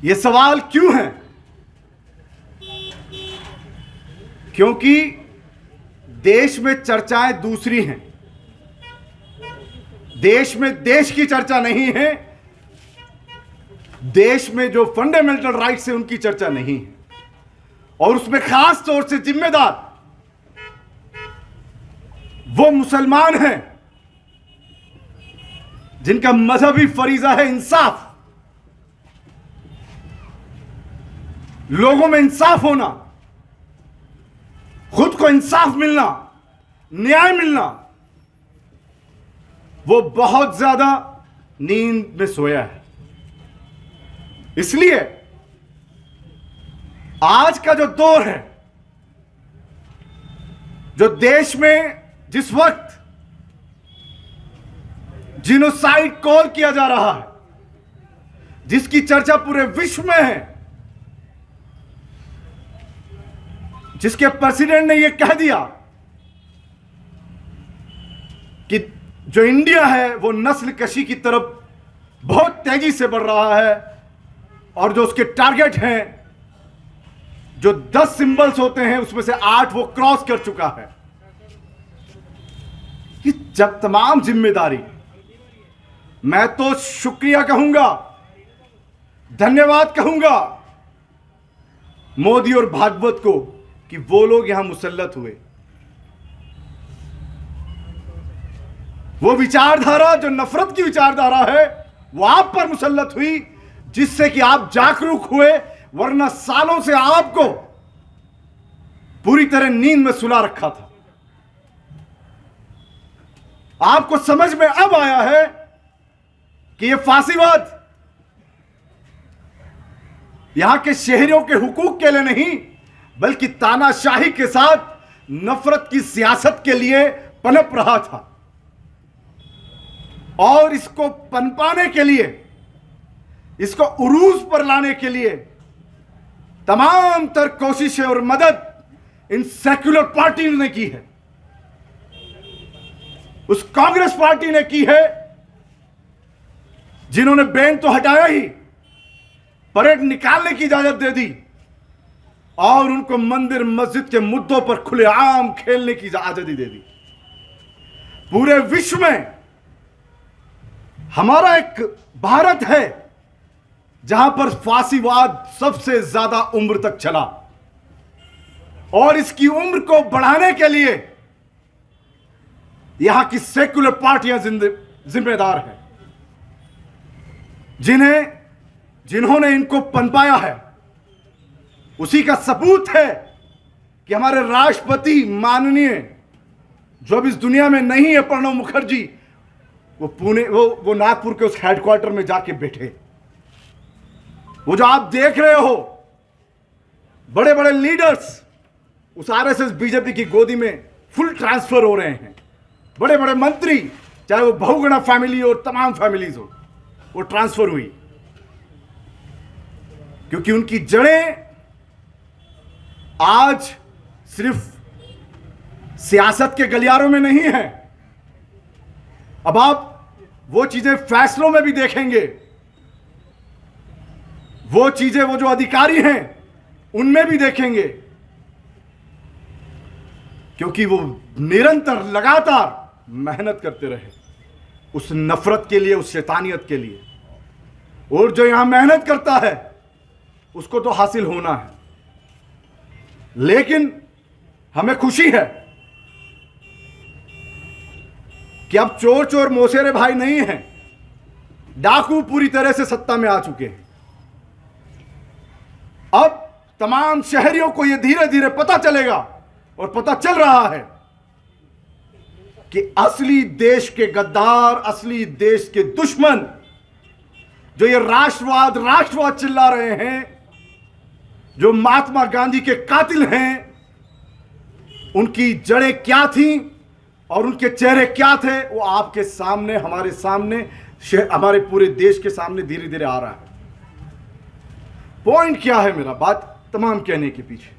यह सवाल क्यों है? क्योंकि देश में चर्चाएं दूसरी हैं। देश में देश की चर्चा नहीं है, देश में जो फंडामेंटल राइट्स है उनकी चर्चा नहीं है, और उसमें खास तौर से जिम्मेदार वो मुसलमान हैं जिनका मजहबी फरीजा है इंसाफ, लोगों में इंसाफ होना, खुद को इंसाफ मिलना, न्याय मिलना। वो बहुत ज्यादा नींद में सोया है। इसलिए आज का जो दौर है, जो देश में जिस वक्त जिनोसाइड कॉल किया जा रहा है, जिसकी चर्चा पूरे विश्व में है, जिसके प्रेसिडेंट ने यह कह दिया जो इंडिया है वो नस्ल कशी की तरफ बहुत तेजी से बढ़ रहा है, और जो उसके टारगेट हैं, जो 10 सिंबल्स होते हैं उसमें से 8 वो क्रॉस कर चुका है। ये जब तमाम जिम्मेदारी, मैं तो शुक्रिया कहूंगा, धन्यवाद कहूंगा मोदी और भागवत को कि वो लोग यहां मुसल्लत हुए। वो विचारधारा जो नफरत की विचारधारा है वो आप पर मुसल्लत हुई, जिससे कि आप जागरूक हुए, वरना सालों से आपको पूरी तरह नींद में सुला रखा था। आपको समझ में अब आया है कि यह फांसीवाद यहां के शहरियों के हुकूक के लिए नहीं, बल्कि तानाशाही के साथ नफरत की सियासत के लिए पनप रहा था। और इसको पनपाने के लिए, इसको उरूज पर लाने के लिए तमाम तर कोशिशें और मदद इन सेक्युलर पार्टी ने की है, उस कांग्रेस पार्टी ने की है, जिन्होंने बैन तो हटाया ही, परेड निकालने की इजाजत दे दी और उनको मंदिर मस्जिद के मुद्दों पर खुलेआम खेलने की आजादी दे दी। पूरे विश्व में हमारा एक भारत है जहां पर फांसीवाद सबसे ज्यादा उम्र तक चला, और इसकी उम्र को बढ़ाने के लिए यहां की सेक्युलर पार्टियां जिम्मेदार हैं, जिन्होंने इनको पनपाया है। उसी का सबूत है कि हमारे राष्ट्रपति माननीय, जो अब इस दुनिया में नहीं है, प्रणब मुखर्जी, वो पुणे, वो नागपुर के उस हेडक्वार्टर में जाके बैठे। वो जो आप देख रहे हो बड़े बड़े लीडर्स उस आरएसएस बीजेपी की गोदी में फुल ट्रांसफर हो रहे हैं। बड़े बड़े मंत्री, चाहे वो बहुगुणा फैमिली और तमाम फैमिलीज हो, वो ट्रांसफर हुई, क्योंकि उनकी जड़ें आज सिर्फ सियासत के गलियारों में नहीं है। अब आप वो चीजें फैसलों में भी देखेंगे, वो चीजें वो जो अधिकारी हैं उनमें भी देखेंगे, क्योंकि वो निरंतर लगातार मेहनत करते रहे उस नफरत के लिए, उस शैतानियत के लिए। और जो यहां मेहनत करता है उसको तो हासिल होना है, लेकिन हमें खुशी है कि अब चोर चोर मौसेरे भाई नहीं हैं, डाकू पूरी तरह से सत्ता में आ चुके हैं। अब तमाम शहरियों को यह धीरे धीरे पता चलेगा, और पता चल रहा है कि असली देश के गद्दार, असली देश के दुश्मन, जो ये राष्ट्रवाद चिल्ला रहे हैं, जो महात्मा गांधी के कातिल हैं, उनकी जड़ें क्या थीं और उनके चेहरे क्या थे, वो आपके सामने, हमारे सामने, हमारे पूरे देश के सामने धीरे धीरे आ रहा है। पॉइंट क्या है मेरा बात तमाम कहने के पीछे,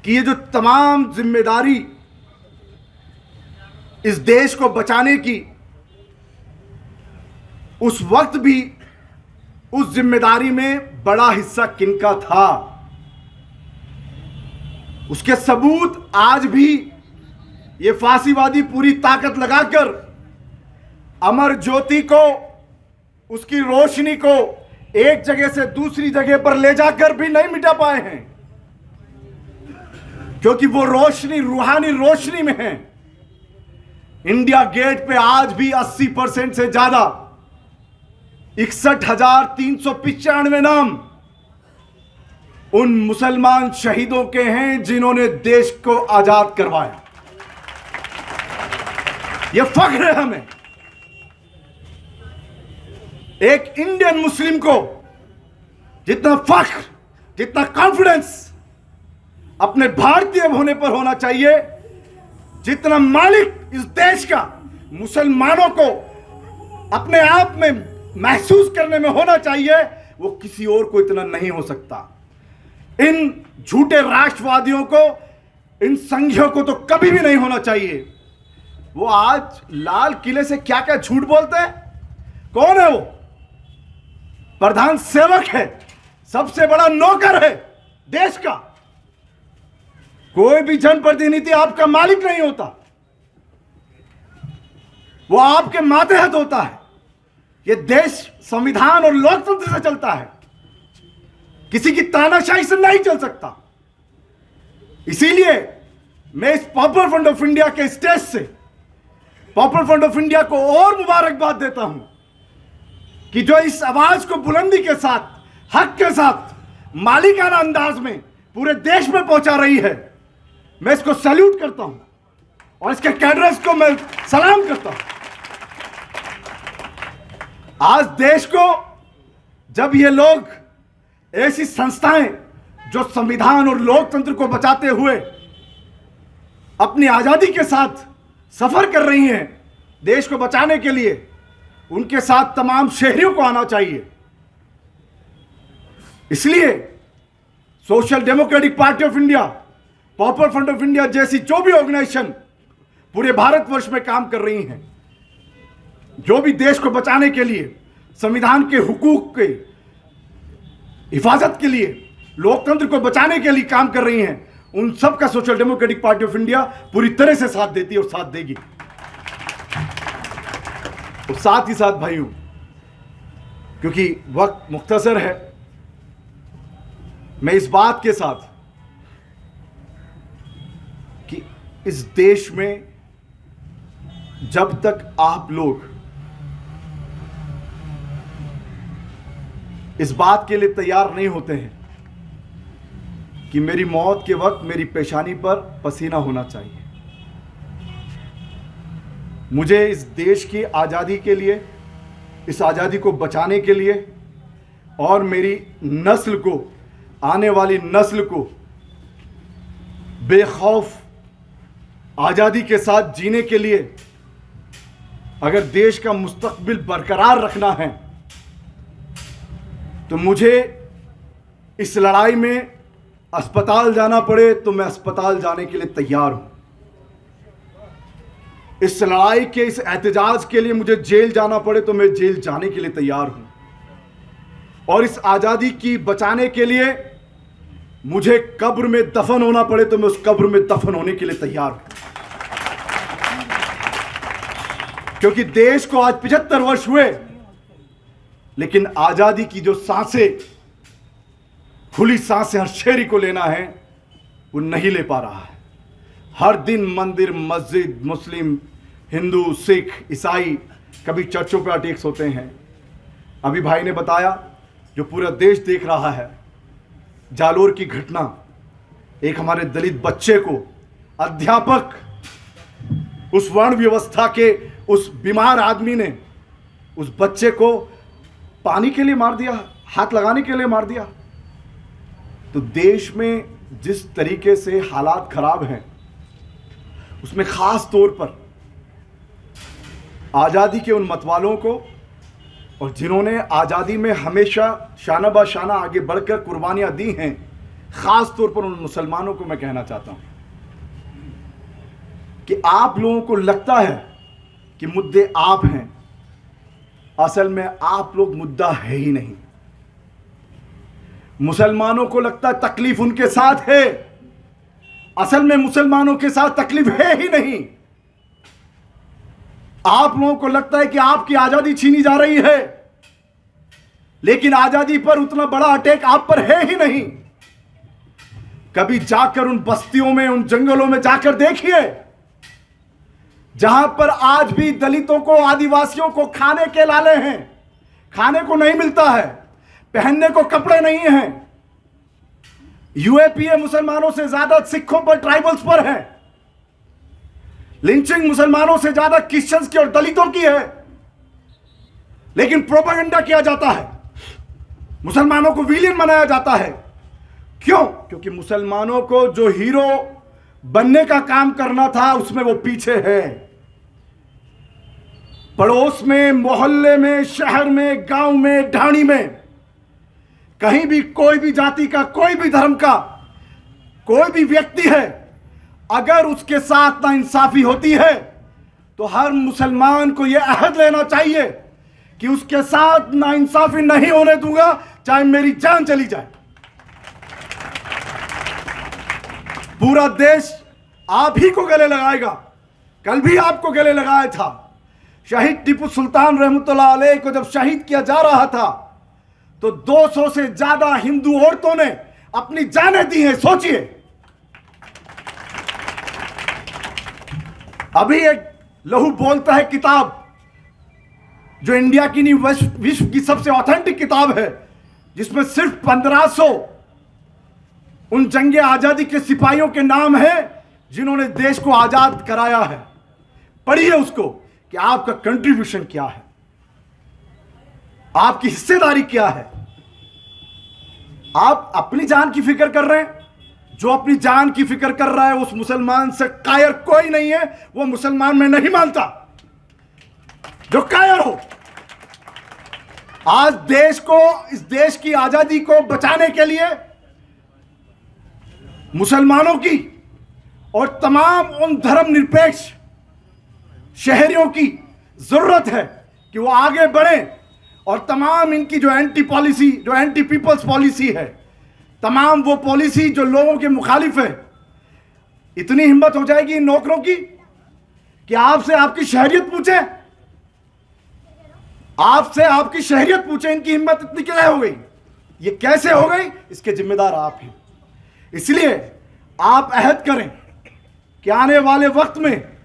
कि ये जो तमाम जिम्मेदारी इस देश को बचाने की, उस वक्त भी उस जिम्मेदारी में बड़ा हिस्सा किनका था, उसके सबूत आज भी ये फांसीवादी पूरी ताकत लगाकर अमर ज्योति को, उसकी रोशनी को एक जगह से दूसरी जगह पर ले जाकर भी नहीं मिटा पाए हैं, क्योंकि वो रोशनी रूहानी रोशनी में है। इंडिया गेट पे आज भी 80% से ज्यादा 61,395 नाम उन मुसलमान शहीदों के हैं जिन्होंने देश को आजाद करवाया। यह फख्र है हमें, एक इंडियन मुस्लिम को जितना फख्र, जितना कॉन्फिडेंस अपने भारतीय होने पर होना चाहिए, जितना मालिक इस देश का मुसलमानों को अपने आप में महसूस करने में होना चाहिए, वो किसी और को इतना नहीं हो सकता। इन झूठे राष्ट्रवादियों को, इन संघियों को तो कभी भी नहीं होना चाहिए। वो आज लाल किले से क्या क्या झूठ बोलते हैं। कौन है वो? प्रधान सेवक है, सबसे बड़ा नौकर है देश का। कोई भी जनप्रतिनिधि आपका मालिक नहीं होता, वो आपके मातहत होता है। ये देश संविधान और लोकतंत्र से चलता है, किसी की तानाशाही से नहीं चल सकता। इसीलिए मैं इस पॉपुलर फ्रंट ऑफ इंडिया के स्टेज से पॉपुलर फ्रंट ऑफ इंडिया को और मुबारकबाद देता हूं कि जो इस आवाज को बुलंदी के साथ, हक के साथ, मालिकाना अंदाज में पूरे देश में पहुंचा रही है। मैं इसको सैल्यूट करता हूं और इसके कैडर्स को मैं सलाम करता हूं। आज देश को जब ये लोग, ऐसी संस्थाएं जो संविधान और लोकतंत्र को बचाते हुए अपनी आजादी के साथ सफर कर रही हैं देश को बचाने के लिए, उनके साथ तमाम शहरियों को आना चाहिए। इसलिए social democratic party of India, popular front of India जैसी जो भी ऑर्गेनाइजेशन पूरे भारतवर्ष में काम कर रही हैं, जो भी देश को बचाने के लिए, संविधान के हुकूक के हिफाजत के लिए, लोकतंत्र को बचाने के लिए काम कर रही हैं, उन सब का social democratic party of India पूरी तरह से साथ देती है और साथ देगी। और साथ ही साथ भाइयों, क्योंकि वक्त मुख्तसर है, मैं इस बात के साथ कि इस देश में जब तक आप लोग इस बात के लिए तैयार नहीं होते हैं कि मेरी मौत के वक्त मेरी पेशानी पर पसीना होना चाहिए, मुझे इस देश की आज़ादी के लिए, इस आज़ादी को बचाने के लिए और मेरी नस्ल को, आने वाली नस्ल को बेखौफ आज़ादी के साथ जीने के लिए, अगर देश का मुस्तकबिल बरकरार रखना है, तो मुझे इस लड़ाई में अस्पताल जाना पड़े तो मैं अस्पताल जाने के लिए तैयार हूं। इस लड़ाई के, इस एहतजाज के लिए मुझे जेल जाना पड़े तो मैं जेल जाने के लिए तैयार हूं। और इस आज़ादी की बचाने के लिए मुझे कब्र में दफन होना पड़े तो मैं उस कब्र में दफन होने के लिए तैयार हूं। क्योंकि देश को आज 75 वर्ष हुए, लेकिन आज़ादी की जो सांसें, खुली सांसें हर शहरी को लेना है, वो नहीं ले पा रहा है। हर दिन मंदिर, मस्जिद, मुस्लिम, हिंदू, सिख, ईसाई, कभी चर्चों पर अटैक्स होते हैं। अभी भाई ने बताया, जो पूरा देश देख रहा है, जालोर की घटना, एक हमारे दलित बच्चे को अध्यापक, उस वर्ण व्यवस्था के उस बीमार आदमी ने उस बच्चे को पानी के लिए मार दिया, हाथ लगाने के लिए मार दिया। तो देश में जिस तरीके से हालात खराब हैं, उसमें खास तौर पर आज़ादी के उन मतवालों को और जिन्होंने आज़ादी में हमेशा शाना बाशाना आगे बढ़कर कुर्बानियां दी हैं, खास तौर पर उन मुसलमानों को मैं कहना चाहता हूं कि आप लोगों को लगता है कि मुद्दे आप हैं, असल में आप लोग मुद्दा है ही नहीं। मुसलमानों को लगता है तकलीफ उनके साथ है, असल में मुसलमानों के साथ तकलीफ है ही नहीं। आप लोगों को लगता है कि आपकी आजादी छीनी जा रही है, लेकिन आजादी पर उतना बड़ा अटैक आप पर है ही नहीं। कभी जाकर उन बस्तियों में, उन जंगलों में जाकर देखिए, जहां पर आज भी दलितों को, आदिवासियों को खाने के लाले हैं, खाने को नहीं मिलता है, पहनने को कपड़े नहीं हैं। यूएपीए मुसलमानों से ज्यादा सिखों पर, ट्राइबल्स पर है। लिंचिंग मुसलमानों से ज्यादा क्रिश्चियंस की और दलितों की है। लेकिन प्रोपेगेंडा किया जाता है, मुसलमानों को विलेन बनाया जाता है। क्यों? क्योंकि मुसलमानों को जो हीरो बनने का काम करना था, उसमें वो पीछे है। पड़ोस में, मोहल्ले में, शहर में, गांव में, ढाणी में, कहीं भी कोई भी जाति का, कोई भी धर्म का कोई भी व्यक्ति है, अगर उसके साथ नाइंसाफी होती है तो हर मुसलमान को यह अहद लेना चाहिए कि उसके साथ नाइंसाफी नहीं होने दूंगा, चाहे मेरी जान चली जाए। पूरा देश आप ही को गले लगाएगा। कल भी आपको गले लगाया था। शहीद टीपू सुल्तान रहमतुल्लाह अलैह को जब शहीद किया जा रहा था तो 200 से ज्यादा हिंदू औरतों ने अपनी जानें दी हैं। सोचिए, अभी एक लहू बोलता है किताब, जो इंडिया की नहीं विश्व की सबसे ऑथेंटिक किताब है, जिसमें सिर्फ 1500 उन जंगे आजादी के सिपाहियों के नाम है जिन्होंने देश को आजाद कराया है। पढ़िए उसको कि आपका कंट्रीब्यूशन क्या है, आपकी हिस्सेदारी क्या है। आप अपनी जान की फिक्र कर रहे हैं। जो अपनी जान की फिक्र कर रहा है उस मुसलमान से कायर कोई नहीं है। वो मुसलमान में नहीं मानता जो कायर हो। आज देश को, इस देश की आजादी को बचाने के लिए मुसलमानों की और तमाम उन धर्मनिरपेक्ष शहरियों की जरूरत है कि वो आगे बढ़े और तमाम इनकी जो एंटी पॉलिसी, जो एंटी पीपल्स पॉलिसी है, तमाम वो पॉलिसी जो लोगों के मुखालिफ है, इतनी हिम्मत हो जाएगी इन नौकरों की कि आपसे आपकी शहरियत पूछे, आपसे आपकी शहरियत पूछे। इनकी हिम्मत इतनी क्या हो गई? ये कैसे हो गई? इसके जिम्मेदार आप हैं। इसलिए आप अहद करें कि आने वाले वक्त में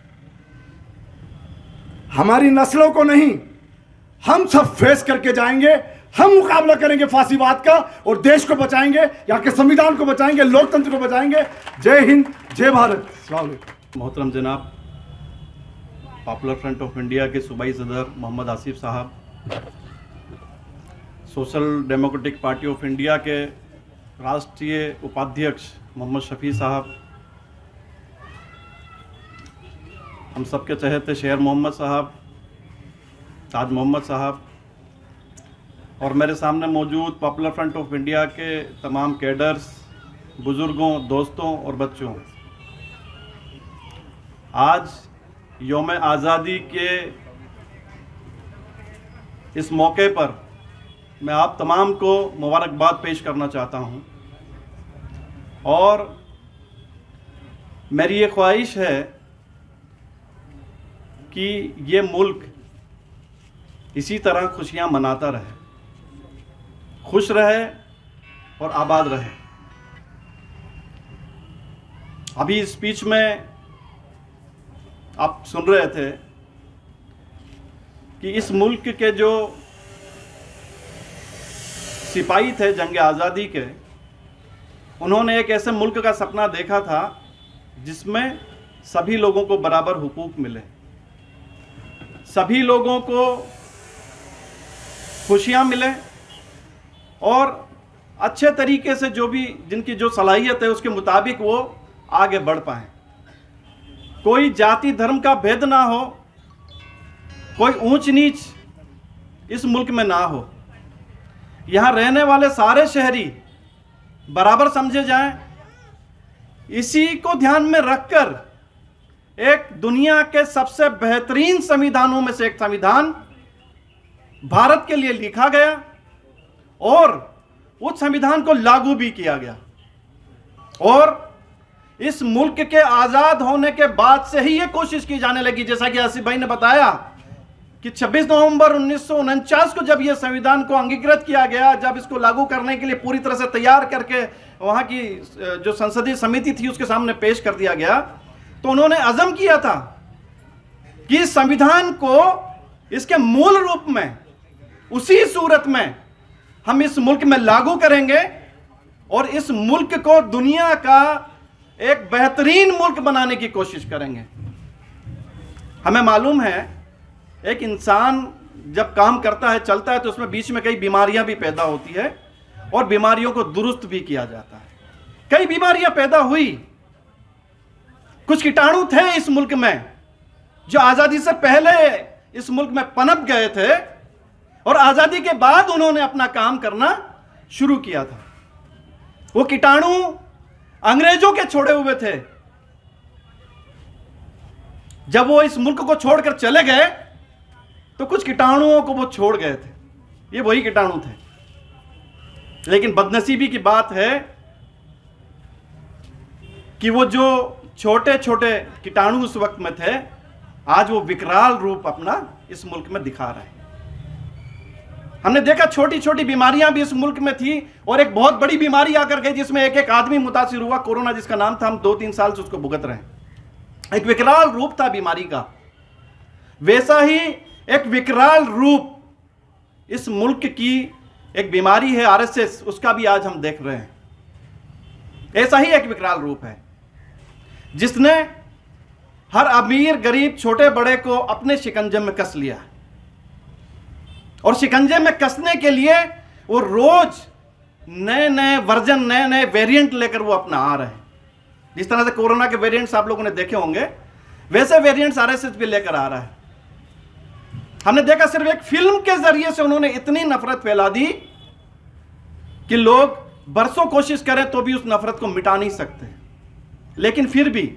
हमारी नस्लों को नहीं, हम सब फेस करके जाएंगे। हम मुकाबला करेंगे फांसीवाद का और देश को बचाएंगे, यहाँ के संविधान को बचाएंगे, लोकतंत्र को बचाएंगे। जय हिंद, जय भारत। अस्सलाम वालेकुम। मोहतरम जनाब पॉपुलर फ्रंट ऑफ इंडिया के सूबाई सदर मोहम्मद आसिफ साहब, social democratic party of India के राष्ट्रीय उपाध्यक्ष मोहम्मद शफी साहब, हम सबके चहेते शेर मोहम्मद साहब, ताज मोहम्मद साहब, और मेरे सामने मौजूद पॉपुलर फ्रंट ऑफ इंडिया के तमाम कैडर्स, बुज़ुर्गों, दोस्तों और बच्चों, आज यौम आज़ादी के इस मौके पर मैं आप तमाम को मुबारकबाद पेश करना चाहता हूं और मेरी ये ख्वाहिश है कि ये मुल्क इसी तरह खुशियां मनाता रहे, खुश रहे और आबाद रहे। अभी स्पीच में आप सुन रहे थे कि इस मुल्क के जो सिपाही थे जंग आज़ादी के, उन्होंने एक ऐसे मुल्क का सपना देखा था जिसमें सभी लोगों को बराबर हुकूक मिले, सभी लोगों को खुशियां मिले और अच्छे तरीके से जो भी जिनकी जो सलाहियत है उसके मुताबिक वो आगे बढ़ पाएं। कोई जाति धर्म का भेद ना हो, कोई ऊंच नीच इस मुल्क में ना हो। यहाँ रहने वाले सारे शहरी बराबर समझे जाएं। इसी को ध्यान में रखकर एक दुनिया के सबसे बेहतरीन संविधानों में से एक संविधान भारत के लिए लिखा गया और उस संविधान को लागू भी किया गया। और इस मुल्क के आज़ाद होने के बाद से ही ये कोशिश की जाने लगी, जैसा कि आसिफ भाई ने बताया कि 26 नवंबर 1949 को जब यह संविधान को अंगीकृत किया गया, जब इसको लागू करने के लिए पूरी तरह से तैयार करके वहाँ की जो संसदीय समिति थी उसके सामने पेश कर दिया गया, तो उन्होंने अज़म किया था कि इस संविधान को इसके मूल रूप में उसी सूरत में हम इस मुल्क में लागू करेंगे और इस मुल्क को दुनिया का एक बेहतरीन मुल्क बनाने की कोशिश करेंगे। हमें मालूम है एक इंसान जब काम करता है, चलता है, तो उसमें बीच में कई बीमारियां भी पैदा होती है और बीमारियों को दुरुस्त भी किया जाता है। कई बीमारियां पैदा हुई, कुछ कीटाणु थे इस मुल्क में जो आज़ादी से पहले इस मुल्क में पनप गए थे और आज़ादी के बाद उन्होंने अपना काम करना शुरू किया था। वो कीटाणु अंग्रेजों के छोड़े हुए थे जब वो इस मुल्क को छोड़कर चले गए तो कुछ कीटाणुओं को वो छोड़ गए थे, ये वही कीटाणु थे। लेकिन बदनसीबी की बात है कि वो जो छोटे छोटे कीटाणु उस वक्त में थे, आज वो विकराल रूप अपना इस मुल्क में दिखा रहे हैं। हमने देखा छोटी छोटी बीमारियां भी इस मुल्क में थी और एक बहुत बड़ी बीमारी आकर गई जिसमें एक एक आदमी मुतासिर हुआ, कोरोना जिसका नाम था। हम 2-3 साल से उसको भुगत रहे हैं। एक विकराल रूप था बीमारी का, वैसा ही एक विकराल रूप इस मुल्क की एक बीमारी है आरएसएस, उसका भी आज हम देख रहे हैं। ऐसा ही एक विकराल रूप है जिसने हर अमीर गरीब छोटे बड़े को अपने शिकंजे में कस लिया, और शिकंजे में कसने के लिए वो रोज नए नए वर्जन, नए नए वेरिएंट लेकर वो अपना आ रहे हैं। जिस तरह से कोरोना के वेरिएंट्स आप लोगों ने देखे होंगे, वैसे वेरिएंट्स आरएसएस भी लेकर आ रहा है। हमने देखा सिर्फ एक फिल्म के जरिए से उन्होंने इतनी नफरत फैला दी कि लोग बरसों कोशिश करें तो भी उस नफरत को मिटा नहीं सकते। लेकिन फिर भी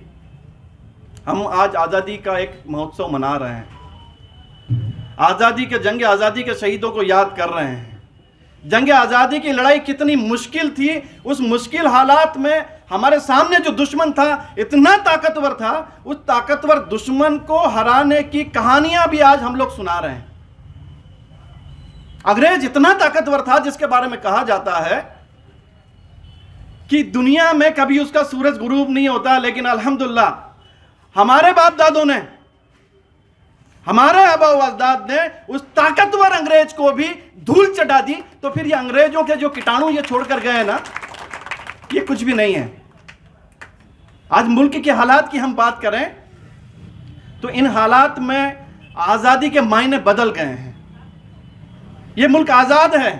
हम आज आज़ादी का एक महोत्सव मना रहे हैं, आज़ादी के जंग आज़ादी के शहीदों को याद कर रहे हैं। जंग आज़ादी की लड़ाई कितनी मुश्किल थी, उस मुश्किल हालात में हमारे सामने जो दुश्मन था इतना ताकतवर था, उस ताकतवर दुश्मन को हराने की कहानियां भी आज हम लोग सुना रहे हैं। अंग्रेज इतना ताकतवर था जिसके बारे में कहा जाता है कि दुनिया में कभी उसका सूरज गुरूब नहीं होता, लेकिन अल्हम्दुलिल्लाह हमारे बाप दादों ने, हमारे आबा व अजदाद ने उस ताकतवर अंग्रेज को भी धूल चटा दी। तो फिर ये अंग्रेजों के जो कीटाणु ये छोड़कर गए ना, ये कुछ भी नहीं है। आज मुल्क के हालात की हम बात करें तो इन हालात में आजादी के मायने बदल गए हैं। ये मुल्क आजाद है,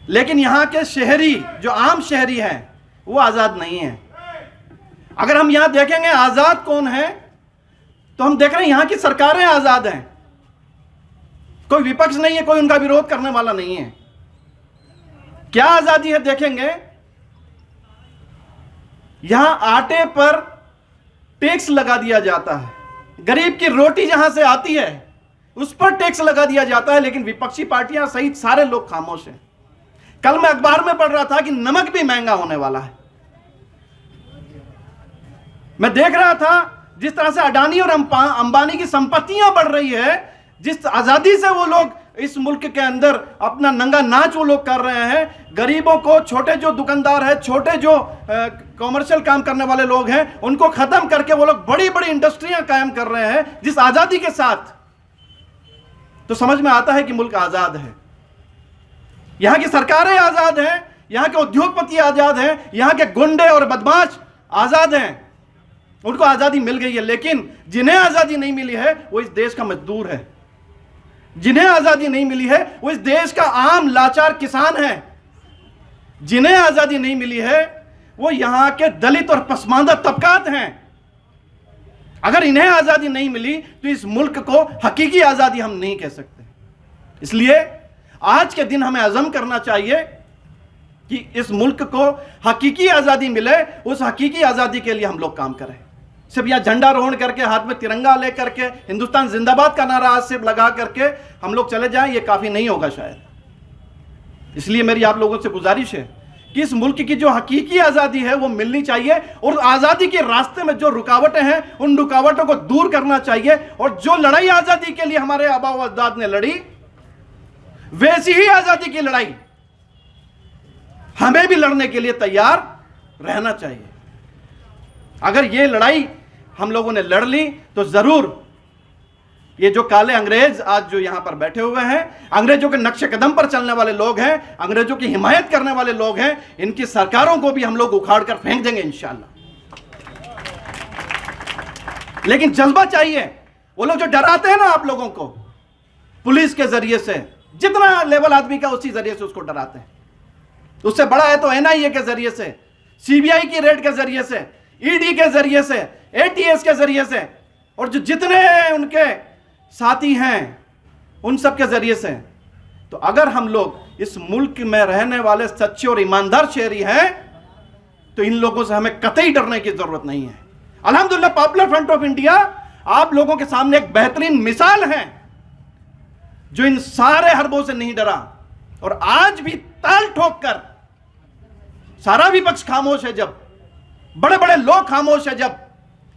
लेकिन यहां के शहरी, जो आम शहरी हैं, वो आजाद नहीं है। अगर हम यहां देखेंगे आजाद कौन है, तो हम देख रहे हैं यहां की सरकारें आजाद हैं। कोई विपक्ष नहीं है, कोई उनका विरोध करने वाला नहीं है। क्या आजादी है देखेंगे, यहां आटे पर टैक्स लगा दिया जाता है, गरीब की रोटी जहां से आती है उस पर टैक्स लगा दिया जाता है, लेकिन विपक्षी पार्टियां सहित सारे लोग खामोश हैं। कल मैं अखबार में पढ़ रहा था कि नमक भी महंगा होने वाला है। मैं देख रहा था जिस तरह से अडानी और अंबानी की संपत्तियां बढ़ रही है, जिस आजादी से वो लोग इस मुल्क के अंदर अपना नंगा नाच वो लोग कर रहे हैं, गरीबों को, छोटे जो दुकानदार है, छोटे जो कॉमर्शियल काम करने वाले लोग हैं, उनको खत्म करके वो लोग बड़ी बड़ी इंडस्ट्रियां कायम कर रहे हैं जिस आजादी के साथ। तो समझ में आता है कि मुल्क आजाद है। यहां की सरकारें आजाद हैं, यहां के उद्योगपति आजाद हैं, यहां के गुंडे और बदमाश आजाद हैं, उनको आजादी मिल गई है। लेकिन जिन्हें आजादी नहीं मिली है वो इस देश का मजदूर है, जिन्हें आजादी नहीं मिली है वो इस देश का आम लाचार किसान है, जिन्हें आजादी नहीं मिली है वो यहां के दलित और पसमानदा तबकात हैं। अगर इन्हें आजादी नहीं मिली तो इस मुल्क को हकीकी आजादी हम नहीं कह सकते। इसलिए आज के दिन हमें अज़म करना चाहिए कि इस मुल्क को हकीकी आजादी मिले, उस हकीकी आजादी के लिए हम लोग काम करें। सिर्फ यहां झंडा रोहण करके, हाथ में तिरंगा लेकर के, हिंदुस्तान जिंदाबाद का नारा आज से लगा करके हम लोग चले जाएं, ये काफी नहीं होगा शायद। इसलिए मेरी आप लोगों से गुजारिश है कि इस मुल्क की जो हकीकी आजादी है वो मिलनी चाहिए, और आजादी के रास्ते में जो रुकावटें हैं उन रुकावटों को दूर करना चाहिए। और जो लड़ाई आजादी के लिए हमारे आबा व अजदाद ने लड़ी, वैसी ही आजादी की लड़ाई हमें भी लड़ने के लिए तैयार रहना चाहिए। अगर ये लड़ाई हम लोगों ने लड़ ली तो जरूर ये जो काले अंग्रेज आज जो यहां पर बैठे हुए हैं, अंग्रेजों के नक्शे कदम पर चलने वाले लोग हैं, अंग्रेजों की हिमायत करने वाले लोग हैं, इनकी सरकारों को भी हम लोग उखाड़ कर फेंक देंगे इंशाल्लाह। लेकिन जज्बा चाहिए। वो लोग जो डराते हैं ना आप लोगों को पुलिस के जरिए से, जितना लेवल आदमी का उसी जरिए से उसको डराते हैं। उससे बड़ा है तो एनआईए के जरिए से, सीबीआई की रेड के जरिए से, ईडी के जरिए से, एटीएस के जरिए से, और जो जितने उनके साथी हैं उन सब के जरिए से। तो अगर हम लोग इस मुल्क में रहने वाले सच्चे और ईमानदार शहरी हैं तो इन लोगों से हमें कतई डरने की जरूरत नहीं है। अल्हम्दुलिल्लाह पॉपुलर फ्रंट ऑफ इंडिया आप लोगों के सामने एक बेहतरीन मिसाल है जो इन सारे हरबों से नहीं डरा और आज भी ताल ठोक कर, सारा विपक्ष खामोश है जब, बड़े बड़े लोग खामोश है जब,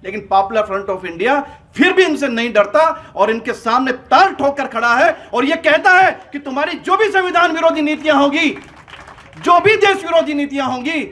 लेकिन पॉपुलर फ्रंट ऑफ इंडिया फिर भी इनसे नहीं डरता और इनके सामने ताल ठोक कर खड़ा है और यह कहता है कि तुम्हारी जो भी संविधान विरोधी नीतियां होगी, जो भी देश विरोधी नीतियां होंगी,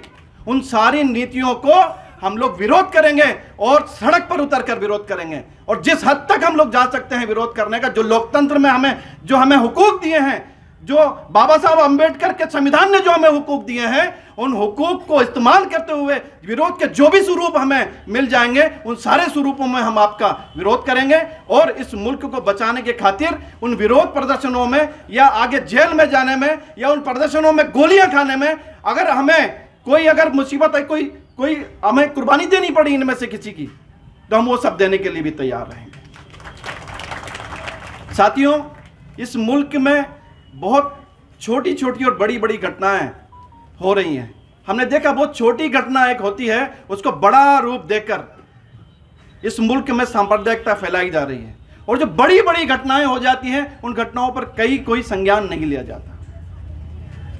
उन सारी नीतियों को हम लोग विरोध करेंगे और सड़क पर उतरकर विरोध करेंगे। और जिस हद तक हम लोग जा सकते हैं विरोध करने का, जो लोकतंत्र में हमें हुकूक दिए हैं, जो बाबा साहब अंबेडकर के संविधान ने जो हमें हुकूक दिए हैं, उन हुकूक को इस्तेमाल करते हुए विरोध के जो भी स्वरूप हमें मिल जाएंगे, उन सारे स्वरूपों में हम आपका विरोध करेंगे। और इस मुल्क को बचाने के खातिर उन विरोध प्रदर्शनों में या आगे जेल में जाने में या उन प्रदर्शनों में गोलियां खाने में अगर हमें अगर मुसीबत है, कोई हमें कुर्बानी देनी पड़ी इनमें से किसी की, तो हम वो सब देने के लिए भी तैयार रहेंगे। साथियों, इस मुल्क में बहुत छोटी छोटी और बड़ी बड़ी घटनाएं हो रही हैं। हमने देखा बहुत छोटी घटना एक होती है, उसको बड़ा रूप देकर इस मुल्क में सांप्रदायिकता फैलाई जा रही है, और जो बड़ी बड़ी घटनाएं हो जाती हैं उन घटनाओं पर कोई संज्ञान नहीं लिया जाता।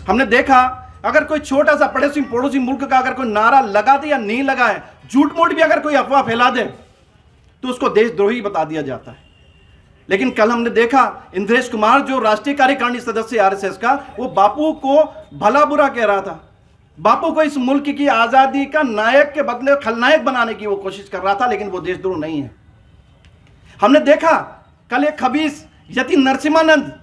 हमने देखा अगर कोई छोटा सा पड़ोसी मुल्क का अगर कोई नारा लगा दे या नहीं लगा है, झूठ मूठ भी अगर कोई अफवाह फैला दे, तो उसको देशद्रोही बता दिया जाता है। लेकिन कल हमने देखा इंद्रेश कुमार जो राष्ट्रीय कार्यकारिणी सदस्य आरएसएस का, वो बापू को भला बुरा कह रहा था, बापू को इस मुल्क की आजादी का नायक के बदले खलनायक बनाने की वो कोशिश कर रहा था, लेकिन वो देशद्रोह नहीं है। हमने देखा कल एक खबीस यति नरसिम्हानंद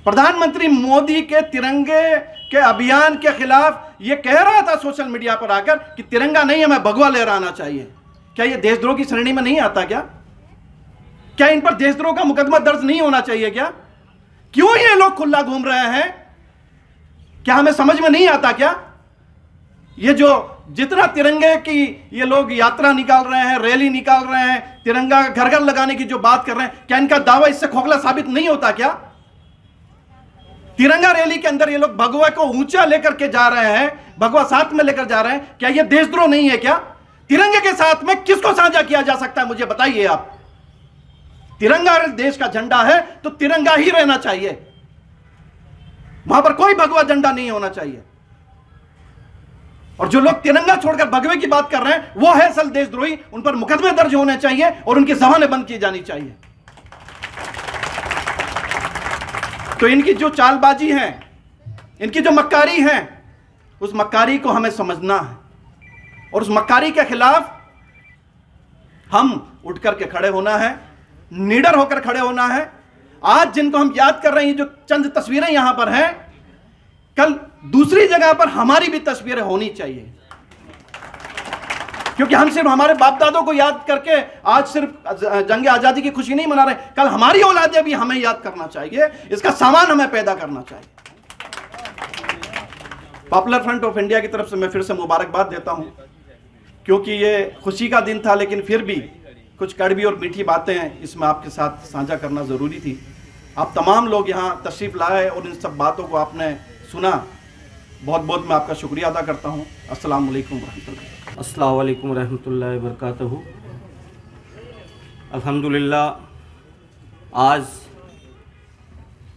प्रधानमंत्री मोदी के तिरंगे के अभियान के खिलाफ ये कह रहा था सोशल मीडिया पर आकर कि तिरंगा नहीं, हमें भगवा लहराना आना चाहिए। क्या ये देशद्रोह की श्रेणी में नहीं आता? क्या इन पर देशद्रोह का मुकदमा दर्ज नहीं होना चाहिए? क्या क्यों ये लोग खुला घूम रहे हैं? क्या हमें समझ में नहीं आता? क्या ये जो जितना तिरंगे की ये लोग यात्रा निकाल रहे हैं, रैली निकाल रहे हैं, तिरंगा घर घर लगाने की जो बात कर रहे हैं, क्या इनका दावा इससे खोखला साबित नहीं होता? क्या तिरंगा रैली के अंदर ये लोग भगवा को ऊंचा लेकर के जा रहे हैं, भगवा साथ में लेकर जा रहे हैं, क्या ये देशद्रोह नहीं है? क्या तिरंगे के साथ में किसको साझा किया जा सकता है? मुझे बताइए आप। तिरंगा देश का झंडा है तो तिरंगा ही रहना चाहिए, वहां पर कोई भगवा झंडा नहीं होना चाहिए। और जो लोग तिरंगा छोड़कर भगवे की बात कर रहे हैं वो है असल देशद्रोही, उन पर मुकदमे दर्ज होने चाहिए और उनकी जबानें बंद की जानी चाहिए। तो इनकी जो चालबाजी है, इनकी जो मक्कारी है, उस मक्कारी को हमें समझना है और उस मक्कारी के खिलाफ हम उठ करके खड़े होना है, निडर होकर खड़े होना है। आज जिनको हम याद कर रहे हैं, जो चंद तस्वीरें यहां पर हैं, कल दूसरी जगह पर हमारी भी तस्वीरें होनी चाहिए, क्योंकि हम सिर्फ हमारे बाप दादों को याद करके आज सिर्फ जंग आजादी की खुशी नहीं मना रहे, कल हमारी औलादें भी हमें याद करना चाहिए, इसका सामान हमें पैदा करना चाहिए। पॉपुलर फ्रंट ऑफ इंडिया की तरफ से मैं फिर से मुबारकबाद देता हूं, क्योंकि ये खुशी का दिन था, लेकिन फिर भी कुछ कड़वी और मीठी बातें हैं इसमें आपके साथ साझा करना ज़रूरी थी। आप तमाम लोग यहाँ तशरीफ़ लाए और इन सब बातों को आपने सुना, बहुत बहुत मैं आपका शुक्रिया अदा करता हूँ। अस्सलाम वालेकुम रहमतुल्लाह। अस्सलाम वालेकुम रहमतुल्लाहि व बरकातहू। अल्हम्दुलिल्लाह, आज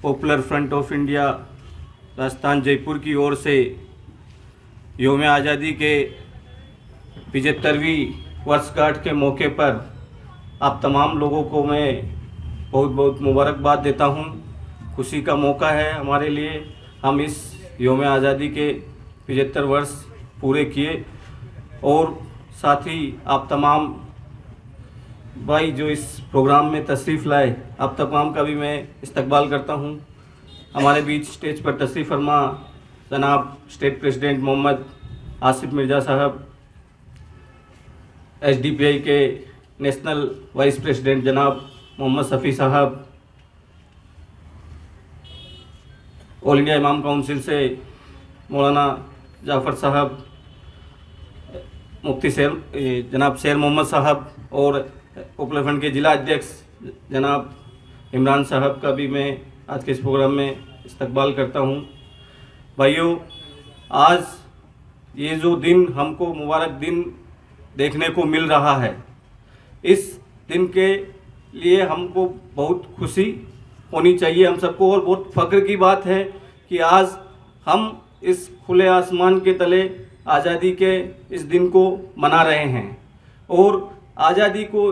popular front of India Rajasthan Jaipur की ओर से यौम आज़ादी के 75वीं वर्षगांठ के मौके पर आप तमाम लोगों को मैं बहुत बहुत मुबारकबाद देता हूं। खुशी का मौका है हमारे लिए, हम इस यौम आज़ादी के 75 वर्ष पूरे किए और साथ ही आप तमाम भाई जो इस प्रोग्राम में तशरीफ़ लाए, आप तमाम का भी मैं इस्तकबाल करता हूं। हमारे बीच स्टेज पर तशरीफ़ फरमा जनाब स्टेट प्रेसिडेंट मोहम्मद आसिफ मिर्ज़ा साहब, SDPI के नेशनल वाइस प्रेसिडेंट जनाब मोहम्मद शफ़ी साहब, ऑल इंडिया इमाम काउंसिल से मौलाना जाफ़र साहब, मुफ्ती जनाब शेर मोहम्मद साहब और पॉपुलर फ्रंट के ज़िला अध्यक्ष जनाब इमरान साहब का भी मैं आज के इस प्रोग्राम में इस्तकबाल करता हूं। भाइयों, आज ये जो दिन हमको मुबारक दिन देखने को मिल रहा है। इस दिन के लिए हमको बहुत खुशी होनी चाहिए हम सबको, और बहुत फ़ख्र की बात है कि आज हम इस खुले आसमान के तले आज़ादी के इस दिन को मना रहे हैं। और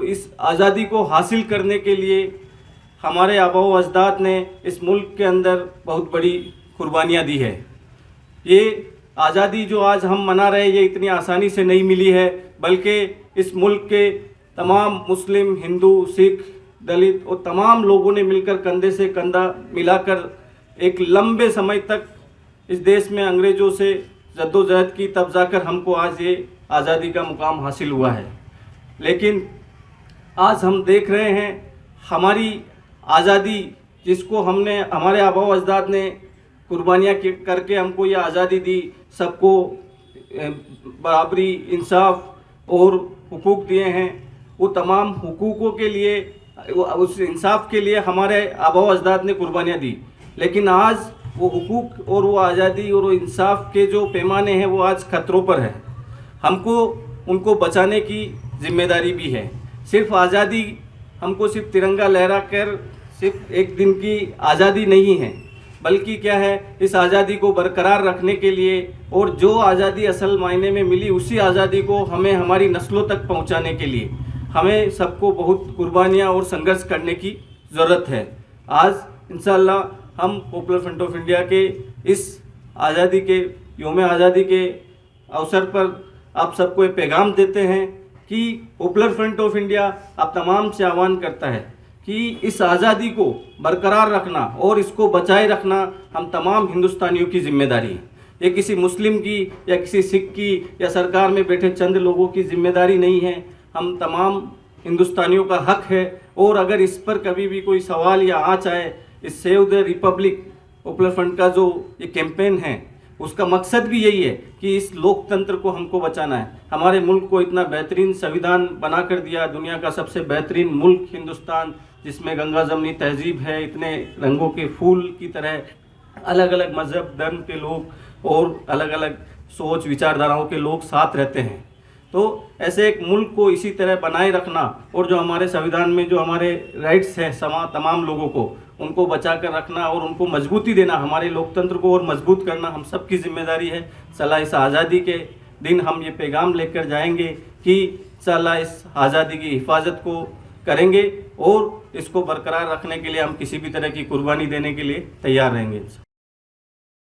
इस आज़ादी को हासिल करने के लिए हमारे आबा व अजदाद ने इस मुल्क के अंदर बहुत बड़ी कुर्बानियाँ दी है। ये आज़ादी जो आज हम मना रहे हैं ये इतनी आसानी से नहीं मिली है, बल्कि इस मुल्क के तमाम मुस्लिम, हिंदू, सिख, दलित और तमाम लोगों ने मिलकर कंधे से कंधा मिलाकर एक लंबे समय तक इस देश में अंग्रेज़ों से जद्दोजहद की, तब जाकर हमको आज ये आज़ादी का मुकाम हासिल हुआ है। लेकिन आज हम देख रहे हैं हमारी आज़ादी, जिसको हमारे आबा व अजदाद ने कुर्बानियाँ करके हमको ये आज़ादी दी, सबको बराबरी, इंसाफ और हुकूक दिए हैं, वो तमाम हुकूकों के लिए, उस इंसाफ के लिए हमारे आबा व अजदाद ने कुर्बानियाँ दी। लेकिन आज वो हुकूक और वो आज़ादी और वो इंसाफ के जो पैमाने हैं वो आज खतरों पर है। हमको उनको बचाने की जिम्मेदारी भी है। सिर्फ आज़ादी, हमको सिर्फ तिरंगा लहरा कर सिर्फ एक दिन की आज़ादी नहीं है, बल्कि क्या है, इस आज़ादी को बरकरार रखने के लिए और जो आज़ादी असल मायने में मिली उसी आज़ादी को हमें हमारी नस्लों तक पहुंचाने के लिए हमें सबको बहुत कुर्बानियां और संघर्ष करने की ज़रूरत है। आज इंशाअल्लाह हम पॉपुलर फ्रंट ऑफ इंडिया के इस आज़ादी के योम आज़ादी के अवसर पर आप सबको ये पैगाम देते हैं कि पॉपुलर फ्रंट ऑफ इंडिया आप तमाम से आह्वान करता है कि इस आज़ादी को बरकरार रखना और इसको बचाए रखना हम तमाम हिंदुस्तानियों की जिम्मेदारी है। ये किसी मुस्लिम की या किसी सिख की या सरकार में बैठे चंद लोगों की जिम्मेदारी नहीं है, हम तमाम हिंदुस्तानियों का हक है। और अगर इस पर कभी भी कोई सवाल या आँच आए, इस save the Republic popular front का जो ये कैंपेन है उसका मकसद भी यही है कि इस लोकतंत्र को हमको बचाना है। हमारे मुल्क को इतना बेहतरीन संविधान बना कर दिया, दुनिया का सबसे बेहतरीन मुल्क हिंदुस्तान, जिसमें गंगा जमनी तहजीब है, इतने रंगों के फूल की तरह अलग अलग मज़हब, धर्म के लोग और अलग अलग सोच विचारधाराओं के लोग साथ रहते हैं। तो ऐसे एक मुल्क को इसी तरह बनाए रखना और जो हमारे संविधान में जो हमारे राइट्स हैं तमाम लोगों को, उनको बचा कर रखना और उनको मजबूती देना, हमारे लोकतंत्र को और मजबूत करना हम सब की जिम्मेदारी है। सला इस आज़ादी के दिन हम ये पैगाम लेकर जाएंगे कि सला इस आज़ादी की हिफाजत को करेंगे और इसको बरकरार रखने के लिए हम किसी भी तरह की कुर्बानी देने के लिए तैयार रहेंगे।